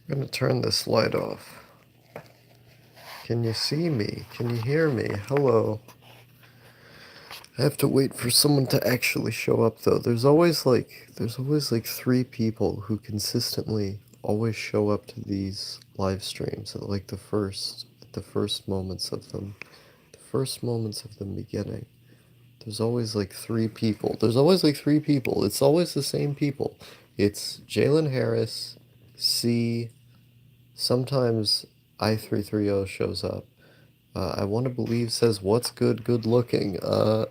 I'm gonna turn this light off. Can you see me? Can you hear me? Hello. I have to wait for someone to actually show up though. There's always like three people who consistently always show up to these live streams at like the first moments of them. The first moments of them beginning. There's always like three people. There's always like three people. It's always the same people. It's Jalen Harris, C, sometimes I330 shows up. I want to believe says, "What's good? Good looking." I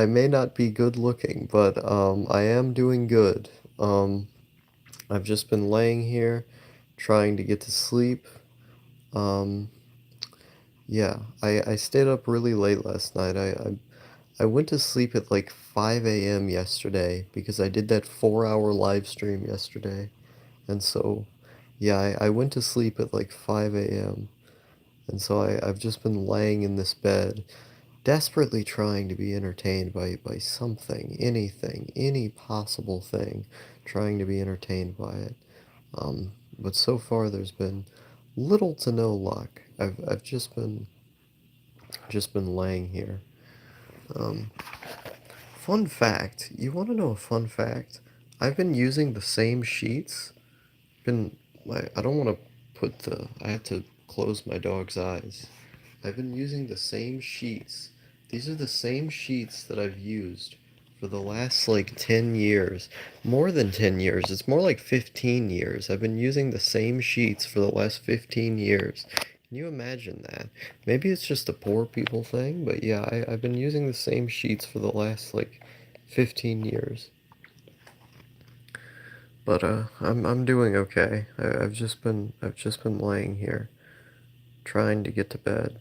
may not be good looking, but I am doing good. Um, I've just been laying here, trying to get to sleep. Um, yeah, I stayed up really late last night. I went to sleep at like 5 a.m. yesterday because I did that 4 hour live stream yesterday, and so yeah, I went to sleep at like 5 a.m. And so I've just been laying in this bed, desperately trying to be entertained by something, anything, any possible thing, trying to be entertained by it. But so far there's been little to no luck. I've just been laying here. Um, Fun fact. You want to know a fun fact? I've been using the same sheets. Been I don't want to put the I have to close my dog's eyes. I've been using the same sheets. These are the same sheets that I've used for the last like 10 years. More than 10 years. It's more like 15 years. I've been using the same sheets for the last 15 years. Can you imagine that? Maybe it's just a poor people thing, but yeah, I've been using the same sheets for the last like 15 years. But I'm doing okay. I've just been laying here trying to get to bed.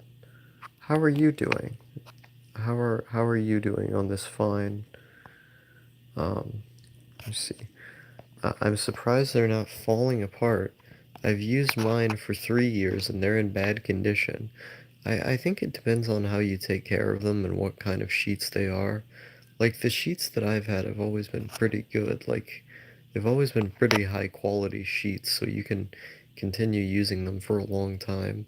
How are you doing? How are you doing on this fine? Um, let me see. I'm surprised they're not falling apart. I've used mine for 3 years and they're in bad condition. I think it depends on how you take care of them and what kind of sheets they are. Like the sheets that I've had have always been pretty good. Like they've always been pretty high quality sheets, so you can continue using them for a long time.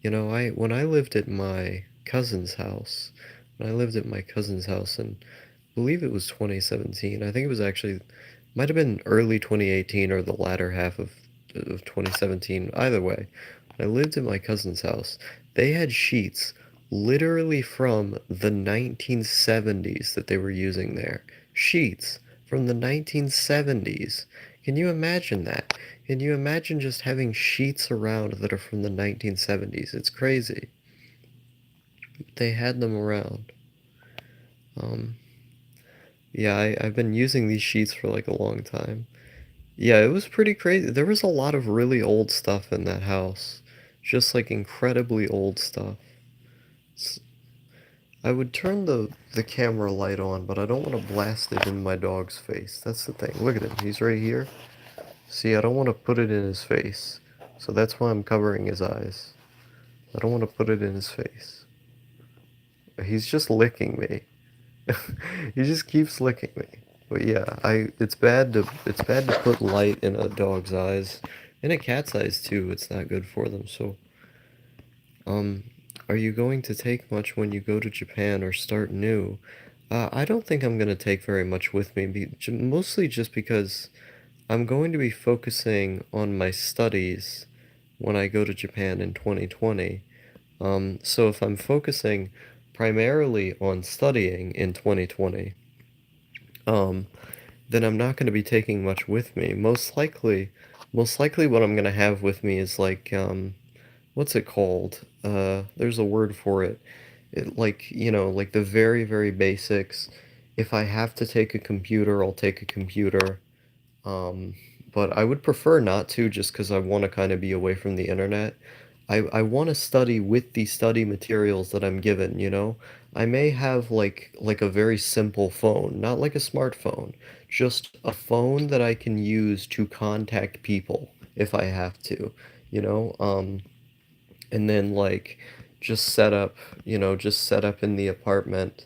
I when I lived at my cousin's house, when I lived at my cousin's house in, I believe it was 2017. I think it was actually might have been early 2018 or the latter half of 2017. Either way, when I lived at my cousin's house, they had sheets literally from the 1970s that they were using there. Sheets from the 1970s. Can you imagine that? Can you imagine just having sheets around that are from the 1970s? It's crazy. They had them around. Um, yeah, I've been using these sheets for like a long time. Yeah, it was pretty crazy. There was a lot of really old stuff in that house. Just like incredibly old stuff. I would turn the camera light on, but I don't want to blast it in my dog's face. That's the thing. Look at him. He's right here. See, I don't want to put it in his face. So that's why I'm covering his eyes. I don't want to put it in his face. He's just licking me. He just keeps licking me. But yeah, I it's bad to put light in a dog's eyes. In a cat's eyes too. It's not good for them. So, um, are you going to take much when you go to Japan or start new? I don't think I'm gonna take very much with me, mostly just because I'm going to be focusing on my studies when I go to Japan in 2020. So if I'm focusing primarily on studying in 2020, um, then I'm not going to be taking much with me. Most likely what I'm going to have with me is like, what's it called? There's a word for it. Like the very, very basics. If I have to take a computer, I'll take a computer. Um, but I would prefer not to just because I want to kind of be away from the internet. I want to study with the study materials that I'm given. I may have like a very simple phone, not like a smartphone, just a phone that I can use to contact people if I have to, you know? And then like just set up in the apartment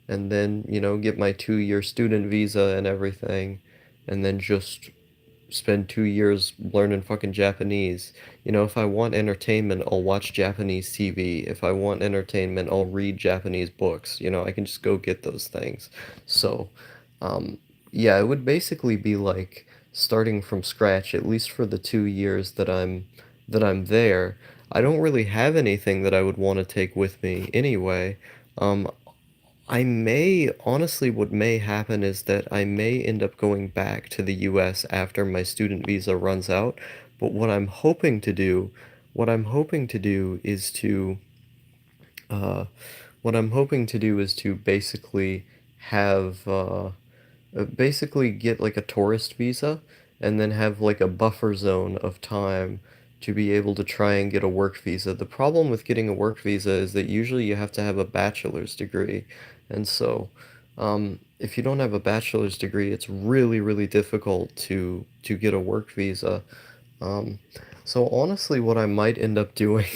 and then, get my 2 year student visa and everything and then just spend 2 years learning fucking Japanese. You know, if I want entertainment, I'll watch Japanese TV. If I want entertainment, I'll read Japanese books. You know, I can just go get those things. So, um, yeah, it would basically be like starting from scratch, at least for the 2 years that I'm there. I don't really have anything that I would want to take with me anyway. Um, I may, honestly, what may happen is that I may end up going back to the US after my student visa runs out. But what I'm hoping to do is to, uh, what I'm hoping to do is to basically have, basically get like a tourist visa and then have like a buffer zone of time to be able to try and get a work visa. The problem with getting a work visa is that usually you have to have a bachelor's degree. And so, if you don't have a bachelor's degree, it's really, really difficult to get a work visa. Um, so honestly, what I might end up doing,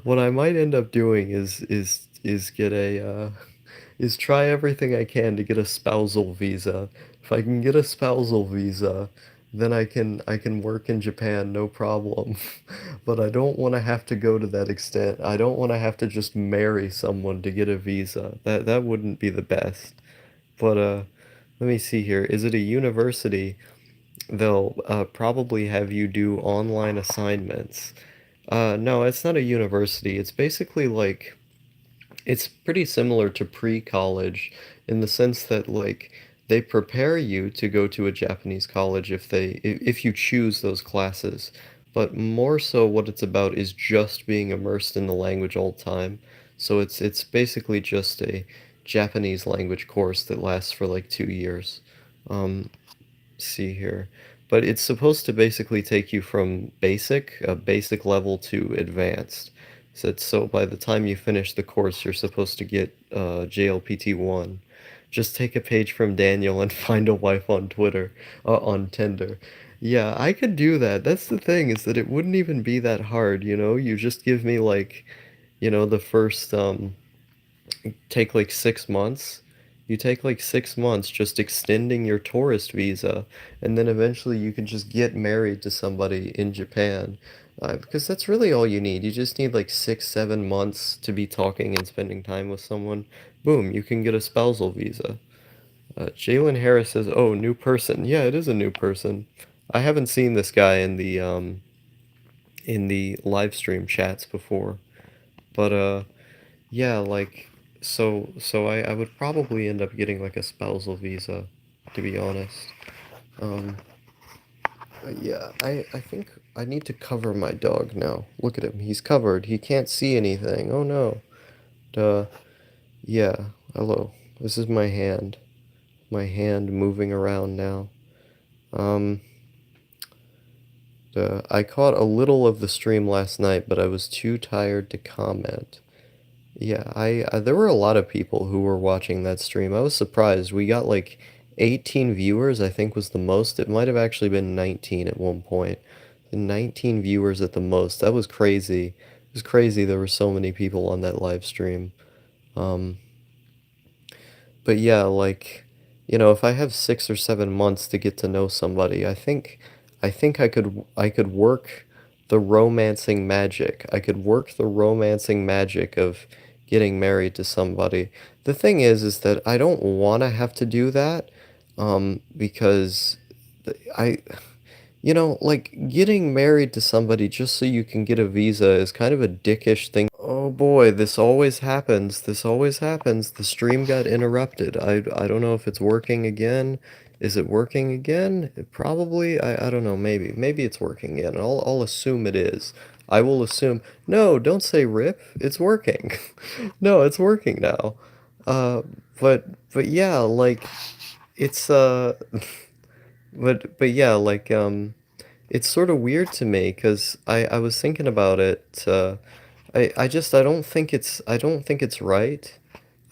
what I might end up doing is get a is try everything I can to get a spousal visa. If I can get a spousal visa, then I can work in Japan, no problem. But I don't want to have to go to that extent. I don't want to have to just marry someone to get a visa. That wouldn't be the best. But let me see here. Is it a university? They'll probably have you do online assignments. No, it's not a university. It's basically like it's pretty similar to pre-college in the sense that like they prepare you to go to a Japanese college if you choose those classes. But more so what it's about is just being immersed in the language all the time. So it's basically just a Japanese language course that lasts for like 2 years. Um, see here. But it's supposed to basically take you from basic level to advanced. So by the time you finish the course, you're supposed to get JLPT 1. Just take a page from Daniel and find a wife on Twitter, on Tinder. Yeah, I could do that. That's the thing, is that it wouldn't even be that hard, you know? You just give me like, the first take like 6 months. You take like 6 months just extending your tourist visa, and then eventually you can just get married to somebody in Japan. Because that's really all you need. You just need like 6, 7 months to be talking and spending time with someone. Boom, you can get a spousal visa. Jalen Harris says, "Oh, new person." Yeah, it is a new person. I haven't seen this guy in the live stream chats before, but yeah, like I would probably end up getting like a spousal visa, to be honest. Um, yeah, I think I need to cover my dog now. Look at him, he's covered. He can't see anything. Oh no. Duh. Yeah, hello. This is my hand. My hand moving around now. Um, I caught a little of the stream last night, but I was too tired to comment. Yeah, there were a lot of people who were watching that stream. I was surprised. We got like 18 viewers, I think was the most. It might have actually been 19 at one point. 19 viewers at the most. That was crazy. It was crazy there were so many people on that live stream. Um, but yeah, like, if I have 6 or 7 months to get to know somebody, I think I could work the romancing magic. I could work the romancing magic of getting married to somebody. The thing is that I don't want to have to do that, because I, like getting married to somebody just so you can get a visa is kind of a dickish thing. Oh boy, this always happens. This always happens. The stream got interrupted. I don't know if it's working again. Is it working again? Probably. I don't know. Maybe it's working again. I'll assume it is. I will assume. No, don't say rip. It's working. No, it's working now. Uh, but yeah, like it's but yeah, like it's sort of weird to me because I was thinking about it. I don't think it's right.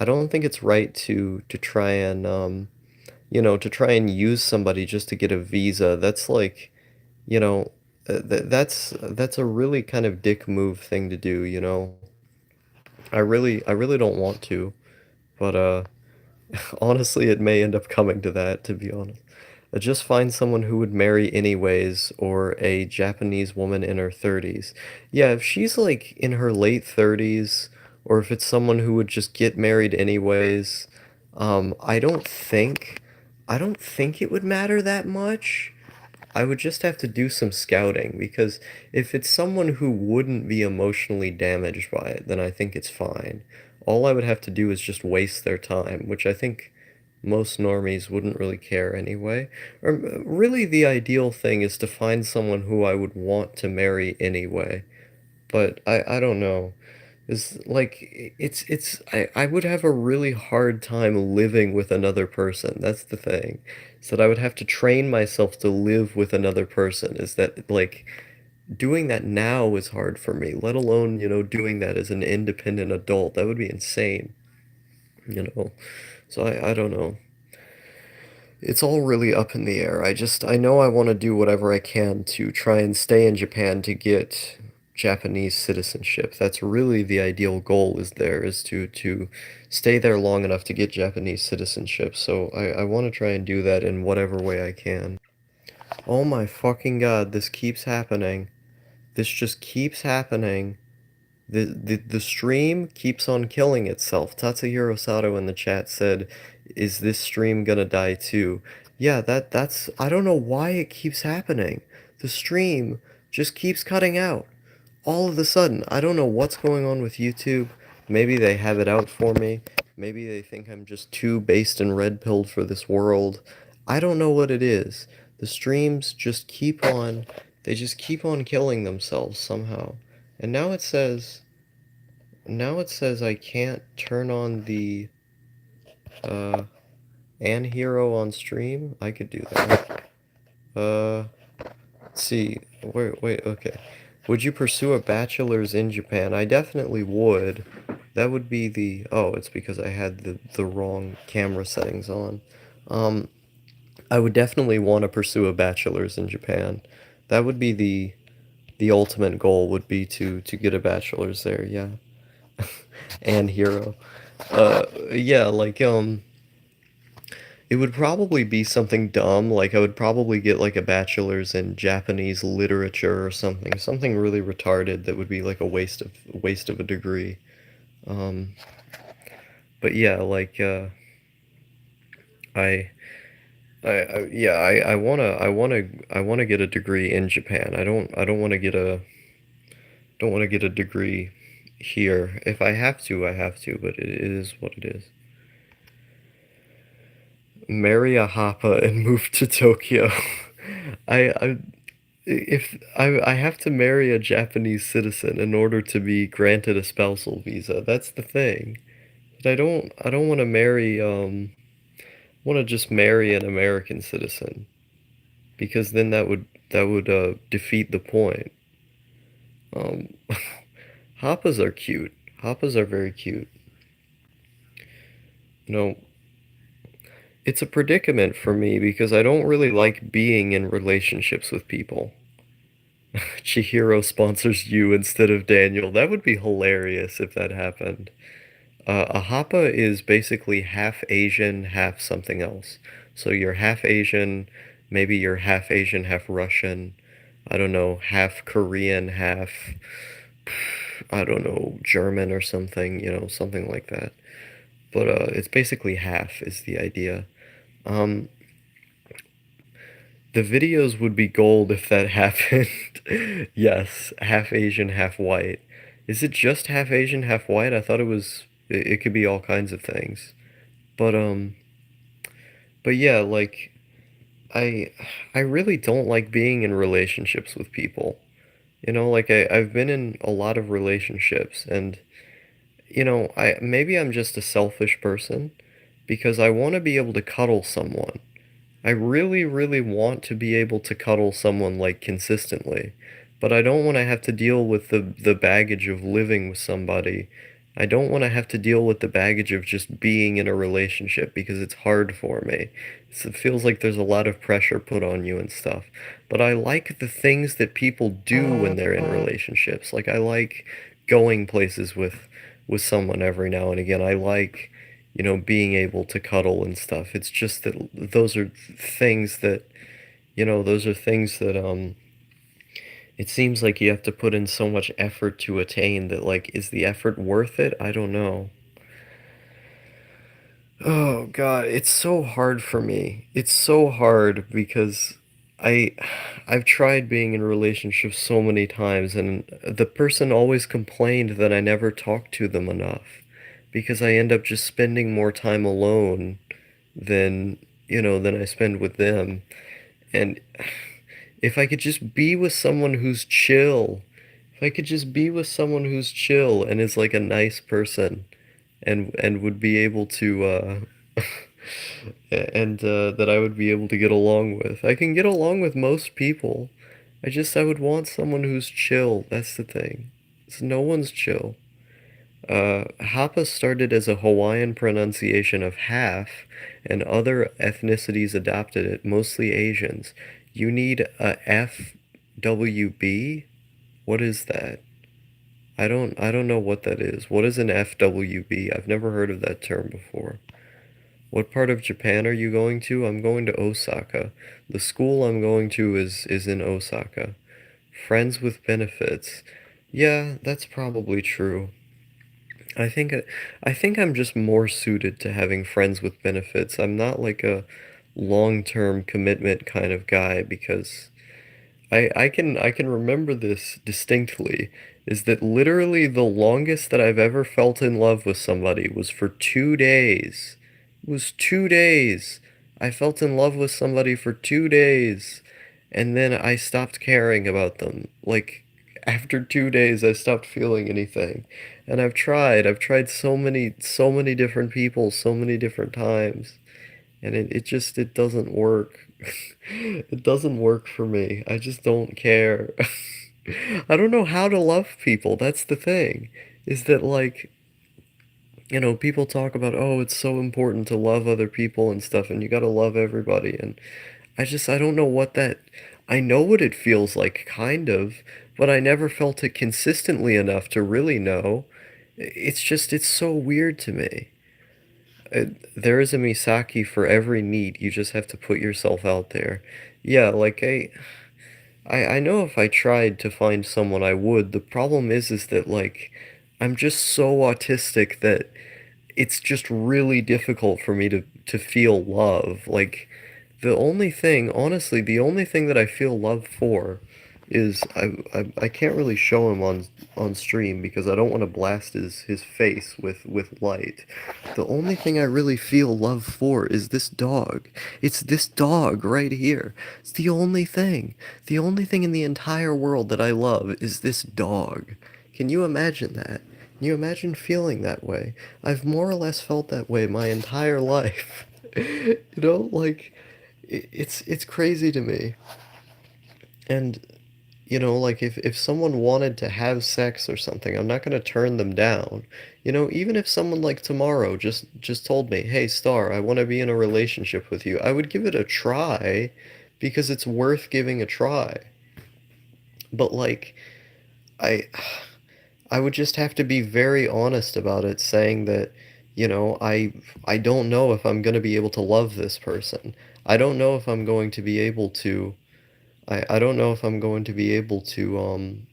I don't think it's right to try and to try and use somebody just to get a visa. That's like, you know, that's a really kind of dick move thing to do, you know. I really don't want to, but honestly, it may end up coming to that, to be honest. Just find someone who would marry anyways, or a Japanese woman in her 30s. Yeah, if she's like in her late 30s, or if it's someone who would just get married anyways, I don't think it would matter that much. I would just have to do some scouting because if it's someone who wouldn't be emotionally damaged by it, then I think it's fine. All I would have to do is just waste their time, which I think most normies wouldn't really care anyway. Or really the ideal thing is to find someone who I would want to marry anyway. But I don't know. Is like I would have a really hard time living with another person. That's the thing. Is that I would have to train myself to live with another person. Is that like doing that now is hard for me, let alone, doing that as an independent adult. That would be insane, you know. So I don't know. It's all really up in the air. I know I want to do whatever I can to try and stay in Japan to get Japanese citizenship. That's really the ideal goal is to stay there long enough to get Japanese citizenship. So I want to try and do that in whatever way I can. Oh my fucking God, this keeps happening. This just keeps happening. The stream keeps on killing itself. Tatsuhiro Sato in the chat said, "Is this stream gonna die too?" Yeah, that's I don't know why it keeps happening. The stream just keeps cutting out. All of a sudden, I don't know what's going on with YouTube. Maybe they have it out for me. Maybe they think I'm just too based and red-pilled for this world. I don't know what it is. The streams just keep on, they just keep on killing themselves somehow. And now it says I can't turn on the uh Anhero on stream. I could do that. Let's see. Wait, okay. Would you pursue a bachelor's in Japan? I definitely would. That would be the oh, it's because I had the wrong camera settings on. Um, I would definitely want to pursue a bachelor's in Japan. That would be the ultimate goal would be to get a bachelor's there, yeah. And hero. Yeah, like it would probably be something dumb, like I would probably get like a bachelor's in Japanese literature or something really retarded that would be like a waste of a degree. Um, but yeah, like I yeah, I wanna get a degree in Japan. I don't want to get a don't want to get a degree here. If I have to, I have to, but it is what it is. Marry a Hapa and move to Tokyo. I if I have to marry a Japanese citizen in order to be granted a spousal visa. That's the thing. But I don't want to marry want to just marry an American citizen because then that would defeat the point. Um Happas are cute. Happas are very cute. You know, it's a predicament for me because I don't really like being in relationships with people. Chihiro sponsors you instead of Daniel. That would be hilarious if that happened. A Hapa is basically half Asian, half something else. So you're half Asian, maybe you're half Asian, half Russian. I don't know, half Korean, half, I don't know, German or something, something like that. But it's basically half is the idea. Um, the videos would be gold if that happened. Yes, half Asian, half white. Is it just half Asian, half white? I thought it could be all kinds of things. But but yeah, like I I really don't like being in relationships with people. Like I've been in a lot of relationships and I maybe I'm just a selfish person because I want to be able to cuddle someone. I really, really want to be able to cuddle someone like consistently, but I don't want to have to deal with the baggage of living with somebody. I don't want to have to deal with the baggage of just being in a relationship because it's hard for me. It feels like there's a lot of pressure put on you and stuff. But I like the things that people do when they're in relationships. Like I like going places with someone every now and again. I like being able to cuddle and stuff. It's just that those are things that, those are things that it seems like you have to put in so much effort to attain that, like, is the effort worth it? I don't know. Oh God, it's so hard for me. It's so hard because I I've tried being in relationships so many times, and the person always complained that I never talked to them enough because I end up just spending more time alone than, than I spend with them. And if I could just be with someone who's chill, if I could just be with someone who's chill and is like a nice person and would be able to and that I would be able to get along with. I can get along with most people. I would want someone who's chill. That's the thing. So no one's chill. Hapa started as a Hawaiian pronunciation of half, and other ethnicities adopted it, mostly Asians. You need a FWB? What is that? I don't know what that is. What is an FWB? I've never heard of that term before. What part of Japan are you going to? I'm going to Osaka. The school I'm going to is in Osaka. Friends with benefits. Yeah, that's probably true. I think I think I'm just more suited to having friends with benefits. I'm not like a long-term commitment kind of guy because I can remember this distinctly, is that literally the longest that I've ever felt in love with somebody was for 2 days. It was 2 days. I felt in love with somebody for 2 days, and then I stopped caring about them. Like, after 2 days, I stopped feeling anything. And I've tried so many different people, so many different times, and it doesn't work. It doesn't work for me. I just don't care. I don't know how to love people. That's the thing. Is that, like, people talk about, oh, it's so important to love other people and stuff, and you gotta love everybody. And I don't know what that, I know what it feels like, kind of, but I never felt it consistently enough to really know. It's so weird to me. There is a Misaki for every need. You just have to put yourself out there. Yeah, like I know if I tried to find someone I would. The problem is that, like, I'm just so autistic that it's just really difficult for me to feel love. Like, honestly, the only thing that I feel love for is I can't really show him on stream because I don't want to blast his face with light. The only thing I really feel love for is this dog. It's this dog right here. It's the only thing. The only thing in the entire world that I love is this dog. Can you imagine that? Can you imagine feeling that way? I've more or less felt that way my entire life. Like, it's crazy to me. And like, if someone wanted to have sex or something, I'm not gonna turn them down. Even if someone like tomorrow just told me, "Hey, Star, I want to be in a relationship with you," I would give it a try because it's worth giving a try. But, like, I I would just have to be very honest about it, saying that, I don't know if I'm gonna be able to love this person. I don't know if I'm going to be able to I don't know if I'm going to be able to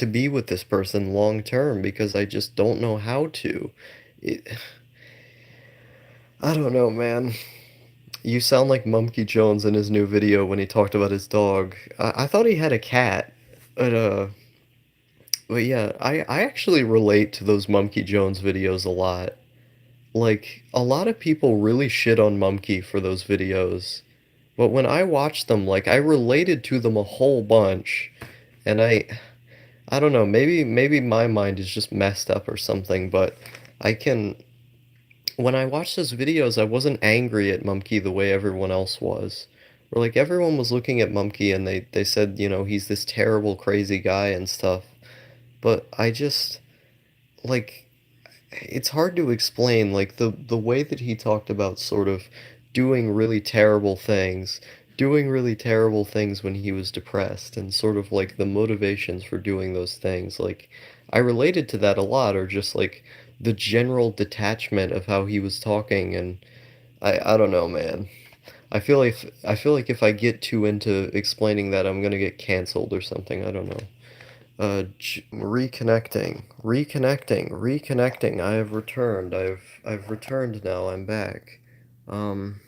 be with this person long term because I just don't know how to. It, I don't know, man. You sound like Mumkey Jones in his new video when he talked about his dog. I thought he had a cat, but yeah, I actually relate to those Mumkey Jones videos a lot. Like, a lot of people really shit on Mumkey for those videos, but when I watched them, like, I related to them a whole bunch, and I don't know, maybe my mind is just messed up or something, but I can when I watched those videos, I wasn't angry at Mumkey the way everyone else was. Or, like, everyone was looking at Mumkey and they said, he's this terrible, crazy guy and stuff. But I just, like, it's hard to explain, like, the way that he talked about sort of doing really terrible things when he was depressed, and sort of like the motivations for doing those things. Like, I related to that a lot, or just like the general detachment of how he was talking, and I don't know, man. I feel like if I get too into explaining that, I'm gonna get canceled or something. I don't know. Reconnecting. I have returned. I've returned now. I'm back. Um,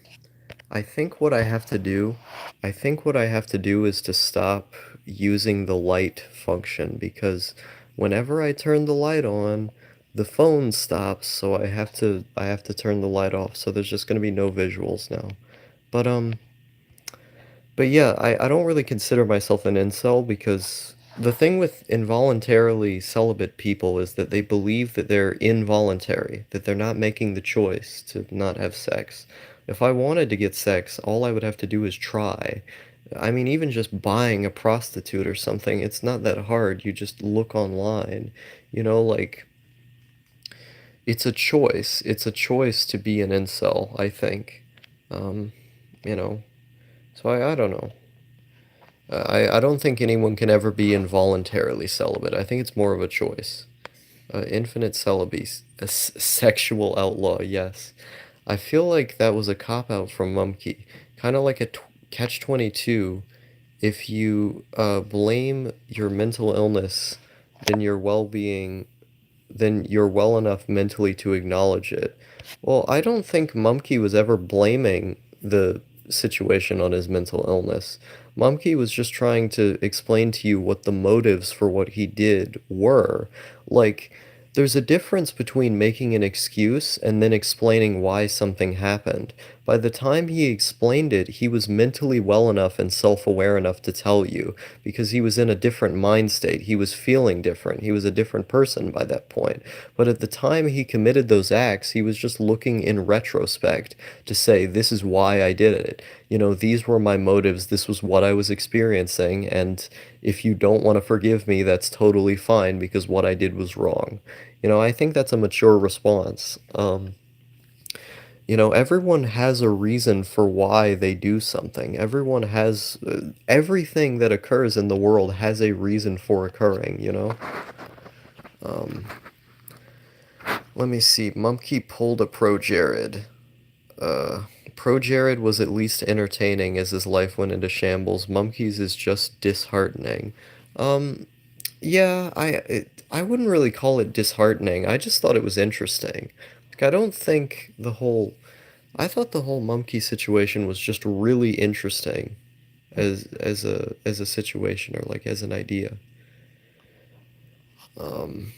I think what I have to do, I think what I have to do is to stop using the light function because whenever I turn the light on, the phone stops, so I have to turn the light off. So there's just gonna be no visuals now. But but yeah, I don't really consider myself an incel because the thing with involuntarily celibate people is that they believe that they're involuntary, that they're not making the choice to not have sex. If I wanted to get sex, all I would have to do is try. I mean, even just buying a prostitute or something, it's not that hard. You just look online. You know, like, it's a choice. It's a choice to be an incel, I think. Um, you know, so I don't know. I don't think anyone can ever be involuntarily celibate. I think it's more of a choice. Infinite celibacy, a sexual outlaw, yes. I feel like that was a cop out from Mumkey. Kind of like a catch-22. If you blame your mental illness, then your well-being, then you're well enough mentally to acknowledge it. Well, I don't think Mumkey was ever blaming the situation on his mental illness. Mumkey was just trying to explain to you what the motives for what he did were. Like, there's a difference between making an excuse and then explaining why something happened. By the time he explained it, he was mentally well enough and self-aware enough to tell you, because he was in a different mind state. He was feeling different. He was a different person by that point. But at the time he committed those acts, he was just looking in retrospect to say, this is why I did it. You know, these were my motives. This was what I was experiencing. And if you don't want to forgive me, that's totally fine because what I did was wrong. You know, I think that's a mature response. You know, everyone has a reason for why they do something. Everyone has, everything that occurs in the world has a reason for occurring, you know? Um, Let me see. Mumkey pulled a Pro Jared. Uh, Pro Jared was at least entertaining as his life went into shambles. Mumkey's is just disheartening. Um, yeah, I wouldn't really call it disheartening. I just thought it was interesting. Like, I don't think the whole I thought the whole Mumkey situation was just really interesting as a situation or like as an idea. Um,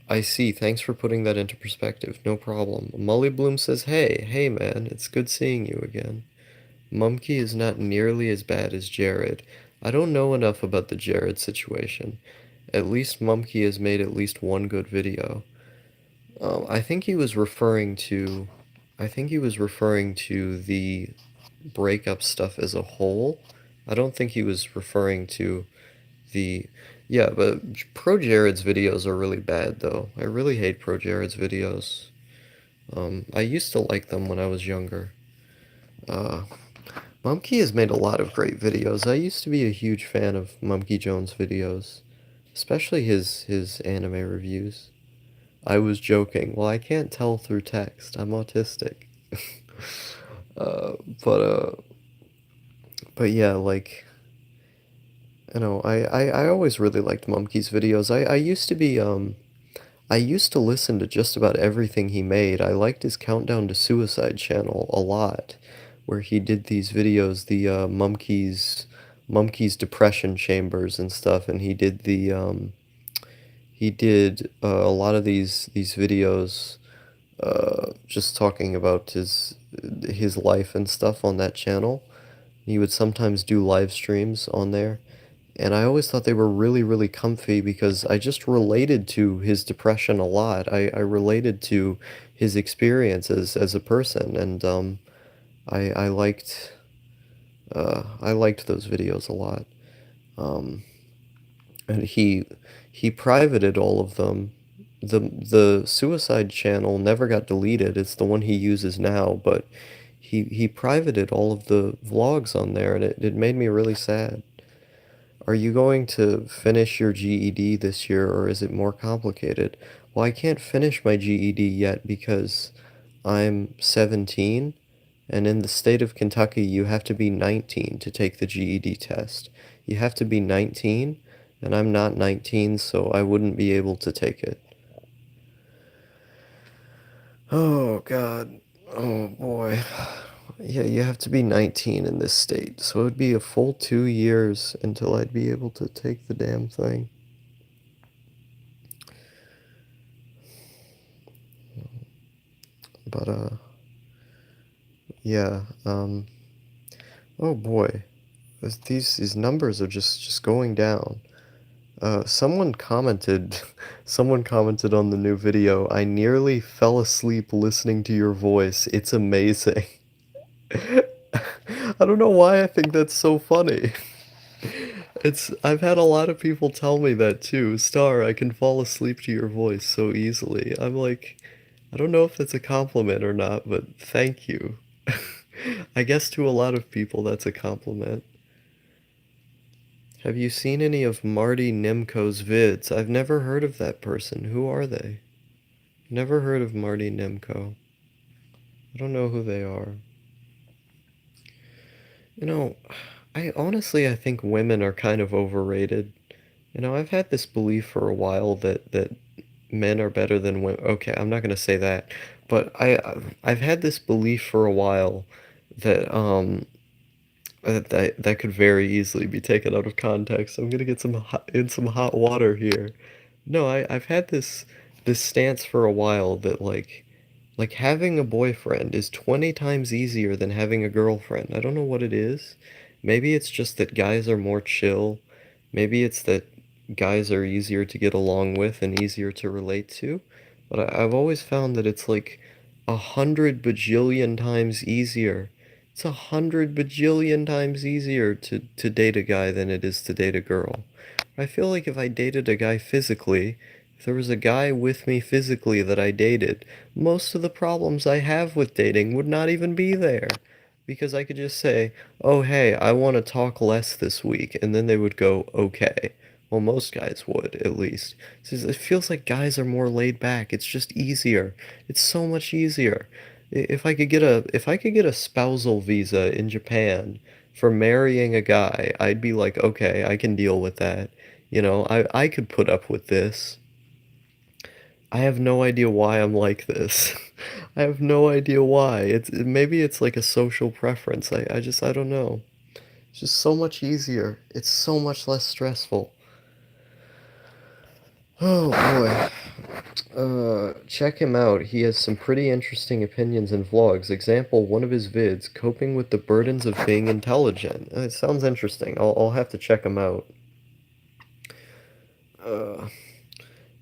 I see. Thanks for putting that into perspective. No problem. Molly Bloom says, hey man, it's good seeing you again. Mumkey is not nearly as bad as Jared. I don't know enough about the Jared situation. At least Mumkey has made at least one good video. I think he was referring to, I think he was referring to the breakup stuff as a whole. I don't think he was referring to the, yeah, but Pro Jared's videos are really bad though. I really hate Pro Jared's videos. I used to like them when I was younger. Uh, Mumkey has made a lot of great videos. I used to be a huge fan of Mumkey Jones' videos, especially his anime reviews. I was joking. Well, I can't tell through text. I'm autistic. uh, but uh, but yeah, like, you know, I always really liked Mumkey's videos. I used to be I used to listen to just about everything he made. I liked his Countdown to Suicide channel a lot, where he did these videos, the Mumkey's Depression Chambers and stuff, and he did a lot of these videos just talking about his life and stuff on that channel. He would sometimes do live streams on there, and I always thought they were really, really comfy because I just related to his depression a lot. I related to his experiences as a person, and I I liked those videos a lot. Um, and he privated all of them. The Suicide channel never got deleted. It's the one he uses now, but he privated all of the vlogs on there, and it made me really sad. Are you going to finish your GED this year, or is it more complicated? Well, I can't finish my GED yet because I'm 17, and in the state of Kentucky, you have to be 19 to take the GED test. You have to be 19, and I'm not 19, so I wouldn't be able to take it. Oh, God. Oh, boy. Yeah, you have to be 19 in this state, so it would be a full 2 years until I'd be able to take the damn thing. But, yeah, oh boy. These numbers are just going down. Someone commented, someone commented on the new video, I nearly fell asleep listening to your voice. It's amazing. I don't know why I think that's so funny. I've had a lot of people tell me that too. Star, I can fall asleep to your voice so easily. I'm like, I don't know if that's a compliment or not, but thank you. I guess to a lot of people that's a compliment. Have you seen any of Marty Nimko's vids? I've never heard of that person. Who are they? Never heard of Marty Nimko. I don't know who they are. You know, I think women are kind of overrated. I've had this belief for a while that men are better than women. Okay, I'm not gonna say that, but I've had this belief for a while that that could very easily be taken out of context. I'm gonna get some hot water here. No, I've had this stance for a while that like having a boyfriend is 20 times easier than having a girlfriend. I don't know what it is. Maybe it's just that guys are more chill. Maybe it's that guys are easier to get along with and easier to relate to. But I've always found that it's like 100 bajillion times easier. It's 100 bajillion times easier to date a guy than it is to date a girl. I feel like if I dated a guy physically, if there was a guy with me physically that I dated, most of the problems I have with dating would not even be there. Because I could just say, oh, hey, I want to talk less this week, and then they would go, okay. Well, most guys would, at least. It feels like guys are more laid back. It's just easier. It's so much easier. If I could get a spousal visa in Japan for marrying a guy, I'd be like, okay, I can deal with that. I could put up with this. I have no idea why I'm like this. I have no idea why. Maybe it's like a social preference. I don't know. It's just so much easier. It's so much less stressful. Oh boy. Check him out. He has some pretty interesting opinions and vlogs. Example, one of his vids, coping with the burdens of being intelligent. It sounds interesting. I'll have to check him out. Uh,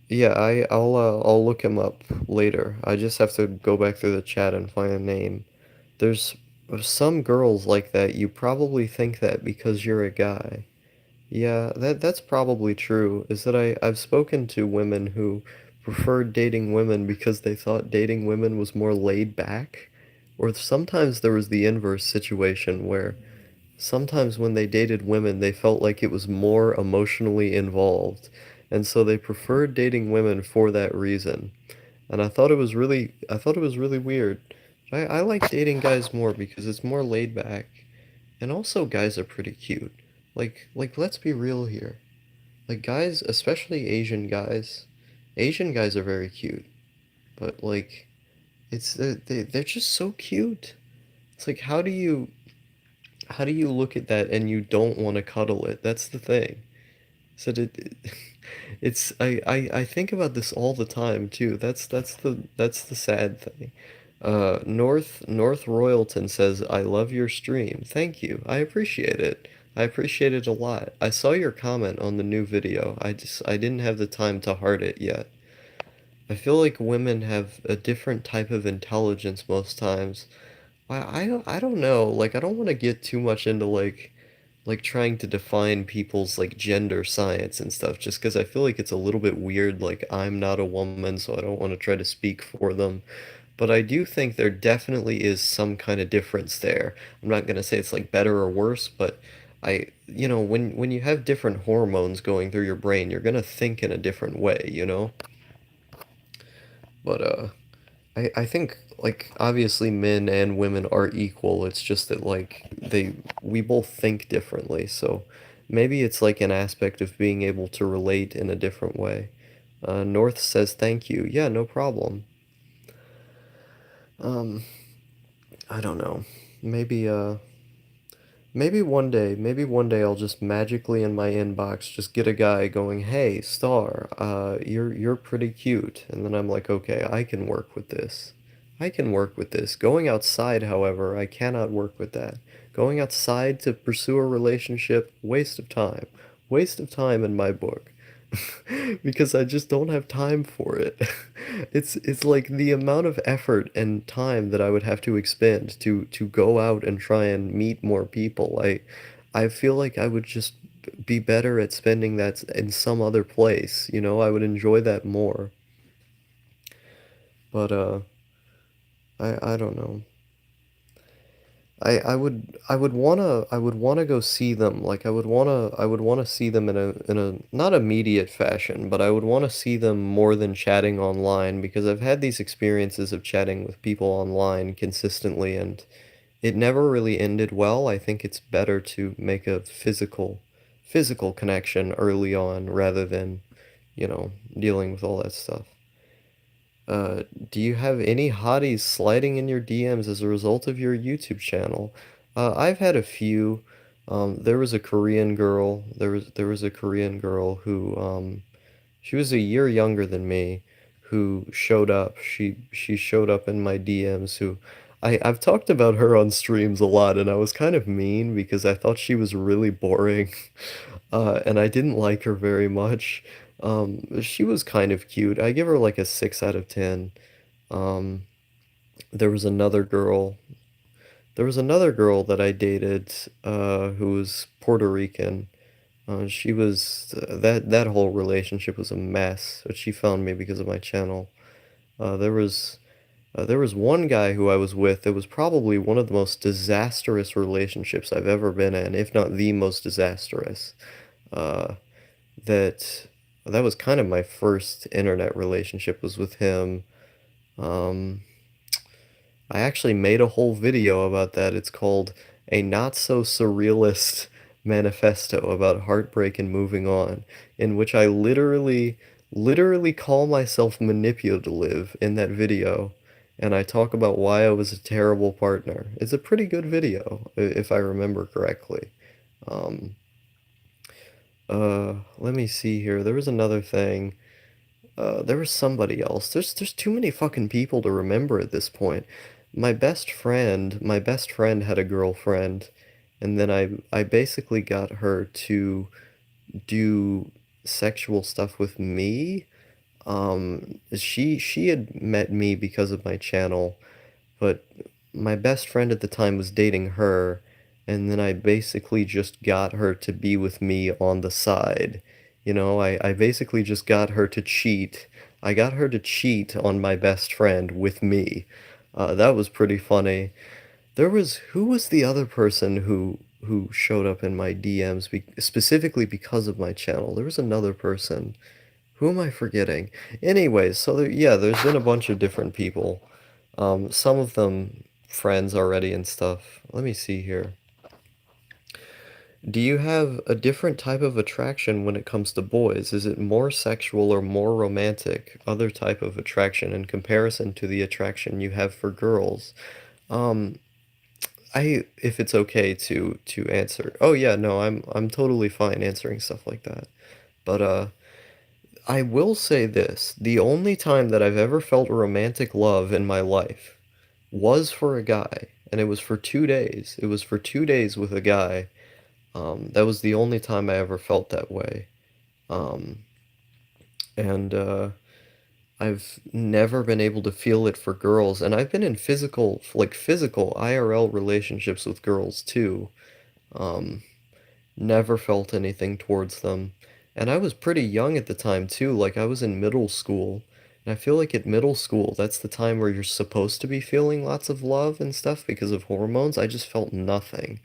yeah, I'll look him up later. I just have to go back through the chat and find a name. There's some girls like that. You probably think that because you're a guy. Yeah, that's probably true. Is that I've spoken to women who preferred dating women because they thought dating women was more laid back. Or sometimes there was the inverse situation where sometimes when they dated women, they felt like it was more emotionally involved. And so they preferred dating women for that reason. And I thought it was really weird. I like dating guys more because it's more laid back. And also guys are pretty cute. Like let's be real here. Like guys, especially Asian guys are very cute. But like they're just so cute. It's like how do you look at that and you don't want to cuddle it? That's the thing. So it's I think about this all the time too. That's the sad thing. North Royalton says, I love your stream. Thank you. I appreciate it. I appreciate it a lot. I saw your comment on the new video. I didn't have the time to heart it yet. I feel like women have a different type of intelligence most times. I don't know. Like I don't want to get too much into like trying to define people's like gender science and stuff just because I feel like it's a little bit weird. Like I'm not a woman, so I don't want to try to speak for them. But I do think there definitely is some kind of difference there. I'm not gonna say it's like better or worse, but when you have different hormones going through your brain, you're gonna think in a different way, you know? But I think like obviously men and women are equal. It's just that like we both think differently. So maybe it's like an aspect of being able to relate in a different way. North says thank you. Yeah, no problem. Um, I don't know. Maybe maybe one day I'll just magically in my inbox just get a guy going, "Hey, Star, you're pretty cute." And then I'm like, "Okay, I can work with this. I can work with this." Going outside, however, I cannot work with that. Going outside to pursue a relationship, waste of time. Waste of time in my book. Because I just don't have time for it. It's like the amount of effort and time that I would have to expend to go out and try and meet more people. I feel like I would just be better at spending that in some other place, you know? I would enjoy that more. But I don't know. I would wanna go see them. Like I would wanna see them in a not immediate fashion, but I would wanna see them more than chatting online because I've had these experiences of chatting with people online consistently and it never really ended well. I think it's better to make a physical connection early on rather than, you know, dealing with all that stuff. Uh, do you have any hotties sliding in your DMs as a result of your YouTube channel? I've had a few. There was a Korean girl. There was a Korean girl who she was a year younger than me, who showed up. She showed up in my DMs. I've talked about her on streams a lot, and I was kind of mean because I thought she was really boring, and I didn't like her very much. She was kind of cute. I give her like a 6 out of 10. Um, there was another girl. There was another girl that I dated, who was Puerto Rican. She was that whole relationship was a mess, but she found me because of my channel. Uh, there was there was one guy who I was with that was probably one of the most disastrous relationships I've ever been in, if not the most disastrous. Uh, that that was kind of my first internet relationship was with him. Um, I actually made a whole video about that. It's called A Not So Surrealist Manifesto about Heartbreak and Moving On, in which I literally call myself manipulative in that video, and I talk about why I was a terrible partner. It's a pretty good video, if I remember correctly. Um, let me see here. There was another thing. There was somebody else. There's too many fucking people to remember at this point. My best friend had a girlfriend, and then I basically got her to do sexual stuff with me. She had met me because of my channel, but my best friend at the time was dating her, and then I basically just got her to be with me on the side. You know, I basically just got her to cheat. I got her to cheat on my best friend with me. That was pretty funny. Who was the other person who showed up in my DMs specifically because of my channel? There was another person. Who am I forgetting? Anyways, yeah, there's been a bunch of different people. Some of them friends already and stuff. Let me see here. Do you have a different type of attraction when it comes to boys? Is it more sexual or more romantic? Other type of attraction in comparison to the attraction you have for girls? Um, if it's okay to answer. Oh yeah, no, I'm totally fine answering stuff like that. But I will say this, the only time that I've ever felt romantic love in my life was for a guy, and it was for 2 days. It was for 2 days with a guy. That was the only time I ever felt that way. Um, and I've never been able to feel it for girls, and I've been in physical IRL relationships with girls too. Um, Never felt anything towards them. And I was pretty young at the time too, like I was in middle school. And I feel like at middle school, that's the time where you're supposed to be feeling lots of love and stuff because of hormones. I just felt nothing.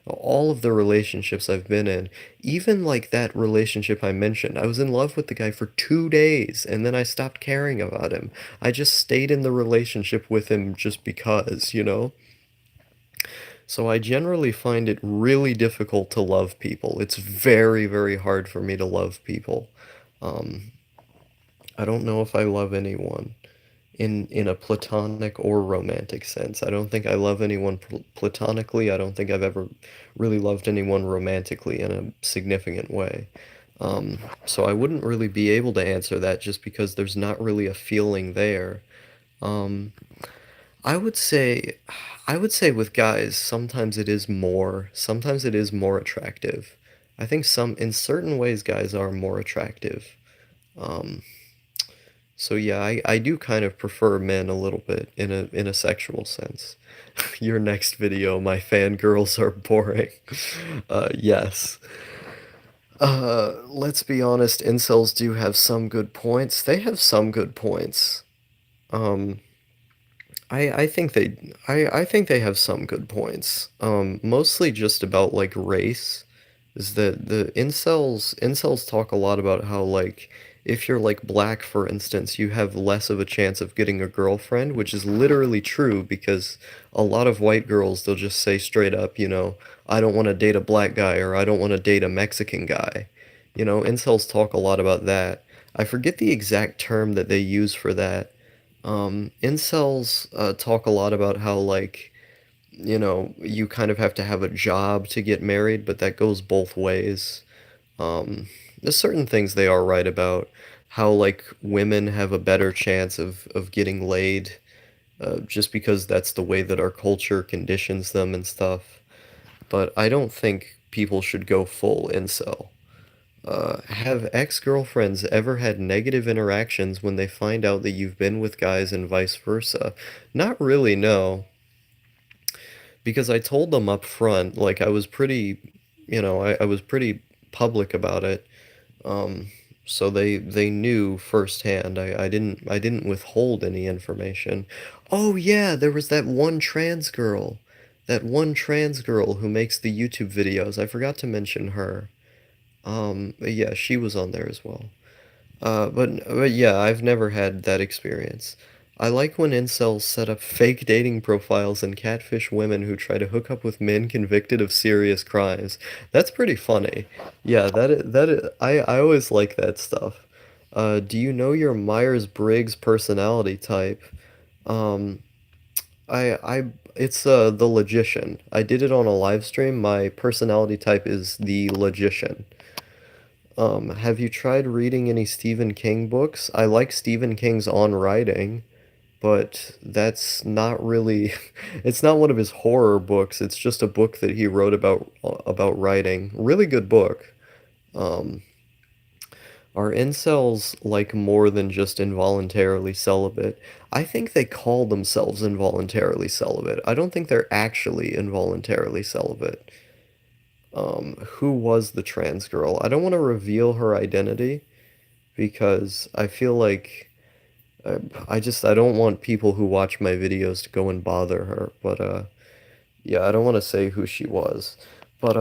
All of the relationships I've been in, even like that relationship I mentioned, I was in love with the guy for 2 days and then I stopped caring about him. I just stayed in the relationship with him just because, you know? So I generally find it really difficult to love people. It's very, very hard for me to love people. Um, I don't know if I love anyone in a platonic or romantic sense. I don't think I love anyone platonically. I don't think I've ever really loved anyone romantically in a significant way. So I wouldn't really be able to answer that just because there's not really a feeling there. Um, I would say, I would say with guys, sometimes it is more attractive. I think in certain ways, guys are more attractive. Um, so yeah, I do kind of prefer men a little bit in a sexual sense. Your next video, my fangirls are boring. Yes. Let's be honest, incels do have some good points. They have some good points. Um, I think I think they have some good points. Mostly just about like race. Is that the incels talk a lot about how like if you're like black, for instance, you have less of a chance of getting a girlfriend, which is literally true because a lot of white girls they'll just say straight up, you know, I don't want to date a black guy or I don't want to date a Mexican guy. You know, incels talk a lot about that. I forget the exact term that they use for that. Incels talk a lot about how, like, you know, you kind of have to have a job to get married, but that goes both ways. Um, there's certain things they are right about. How, like, women have a better chance of getting laid just because that's the way that our culture conditions them and stuff. But I don't think people should go full incel. Have ex-girlfriends ever had negative interactions when they find out that you've been with guys and vice versa? Not really, no. Because I told them up front, like I was pretty, you know, I was pretty public about it. Um, so they knew firsthand. I didn't withhold any information. Oh yeah, there was that one trans girl. That one trans girl who makes the YouTube videos. I forgot to mention her. Yeah, she was on there as well. But yeah, I've never had that experience. I like when incels set up fake dating profiles and catfish women who try to hook up with men convicted of serious crimes. That's pretty funny. Yeah, I always like that stuff. Do you know your Myers-Briggs personality type? Um, it's the Logician. I did it on a live stream. My personality type is the Logician. Have you tried reading any Stephen King books? I like Stephen King's On Writing, but that's not really, it's not one of his horror books. It's just a book that he wrote about writing. Really good book. Um, are incels like more than just involuntarily celibate? I think they call themselves involuntarily celibate. I don't think they're actually involuntarily celibate. Who was the trans girl? I don't want to reveal her identity because I feel like I don't want people who watch my videos to go and bother her. But yeah, I don't want to say who she was. But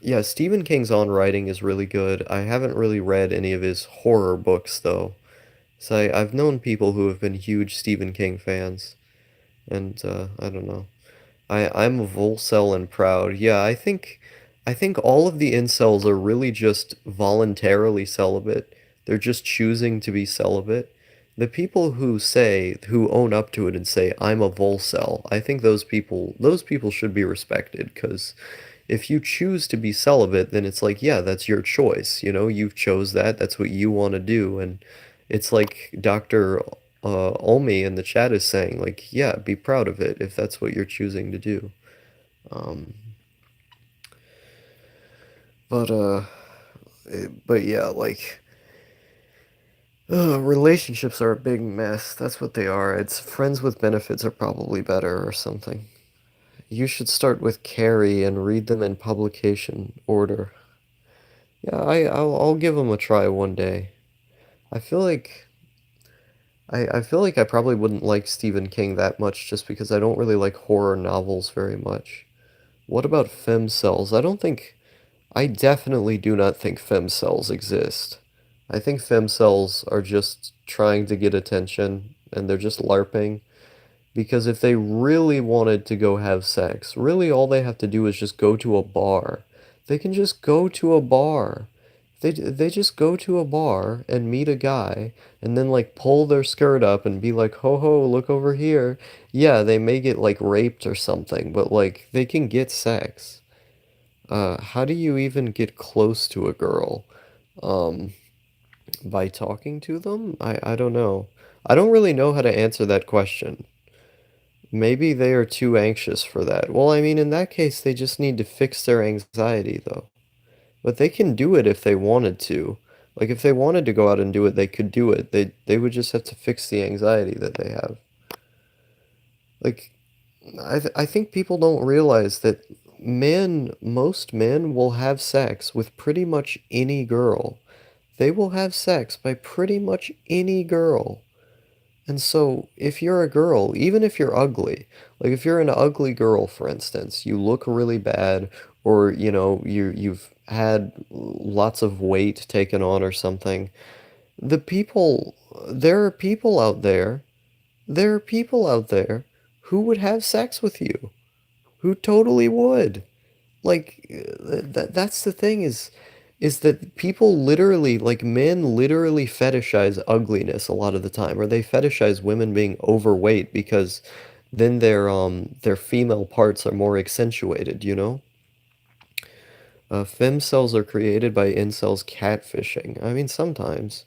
yeah, Stephen King's On Writing is really good. I haven't really read any of his horror books though. So I've known people who have been huge Stephen King fans, and I don't know. I'm a Volcel and proud. Yeah, I think all of the incels are really just voluntarily celibate. They're just choosing to be celibate. The people who own up to it and say I'm a Volcel, I think those people should be respected because if you choose to be celibate, then it's like, yeah, that's your choice. You know, you've chose that. That's what you want to do. And it's like Dr. Omi in the chat is saying, like, yeah, be proud of it if that's what you're choosing to do. Um, but yeah, like, relationships are a big mess. That's what they are. It's friends with benefits are probably better or something. You should start with Carrie and read them in publication order. Yeah, I'll give them a try one day. I feel like I feel like I probably wouldn't like Stephen King that much just because I don't really like horror novels very much. What about femcells? I definitely do not think femcells exist. I think femcells are just trying to get attention and they're just LARPing. Because if they really wanted to go have sex, really all they have to do is just go to a bar. They can just go to a bar. They just go to a bar and meet a guy and then like pull their skirt up and be like, "Ho ho, look over here." Yeah, they may get like raped or something, but like they can get sex. How do you even get close to a girl? Um, by talking to them? I don't know. I don't really know how to answer that question. Maybe they are too anxious for that. Well, I mean, in that case, they just need to fix their anxiety, though. But they can do it if they wanted to. Like, if they wanted to go out and do it, they could do it. They would just have to fix the anxiety that they have. Like, I think people don't realize that most men will have sex with pretty much any girl. They will have sex by pretty much any girl. And so, if you're a girl, even if you're ugly, like if you're an ugly girl, for instance, you look really bad, or you've had lots of weight taken on or something, the people, there are people out there, there are people out there who would have sex with you, who totally would. Like that's the thing is that people literally like men literally fetishize ugliness a lot of the time, or they fetishize women being overweight because then their female parts are more accentuated, you know? Femcells are created by incels catfishing. I mean, sometimes.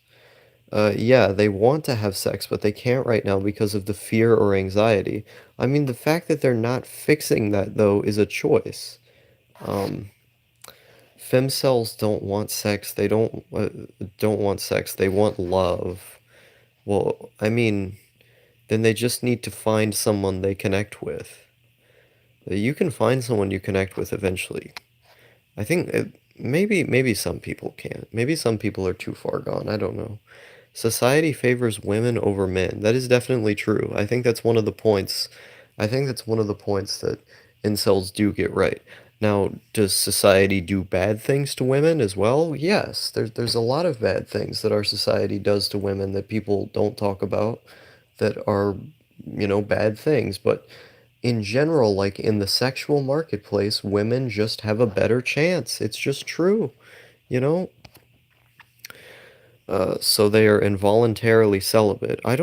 Yeah, they want to have sex, but they can't right now because of the fear or anxiety. I mean, the fact that they're not fixing that, though, is a choice. Um, Femcells don't want sex. They don't want sex. They want love. Well, I mean, then they just need to find someone they connect with. You can find someone you connect with eventually. I think maybe some people can't. Maybe some people are too far gone. I don't know. Society favors women over men. That is definitely true. I think that's one of the points. I think that's one of the points that incels do get right. Now, does society do bad things to women as well? Yes, there's a lot of bad things that our society does to women that people don't talk about that are, bad things. But in general, like in the sexual marketplace, women just have a better chance. It's just true, you know? So they are involuntarily celibate. I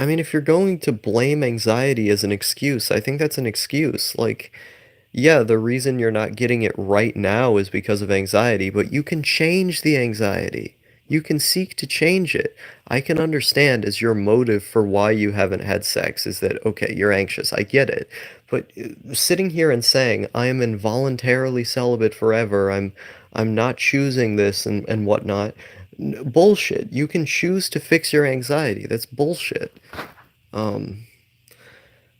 mean, if you're going to blame anxiety as an excuse, I think that's an excuse. Like, yeah, the reason you're not getting it right now is because of anxiety, but you can change the anxiety. You can seek to change it. I can understand as your motive for why you haven't had sex is that, okay, you're anxious. I get it. But sitting here and saying, I am involuntarily celibate forever, I'm not choosing this and whatnot, bullshit. You can choose to fix your anxiety. That's bullshit. Um,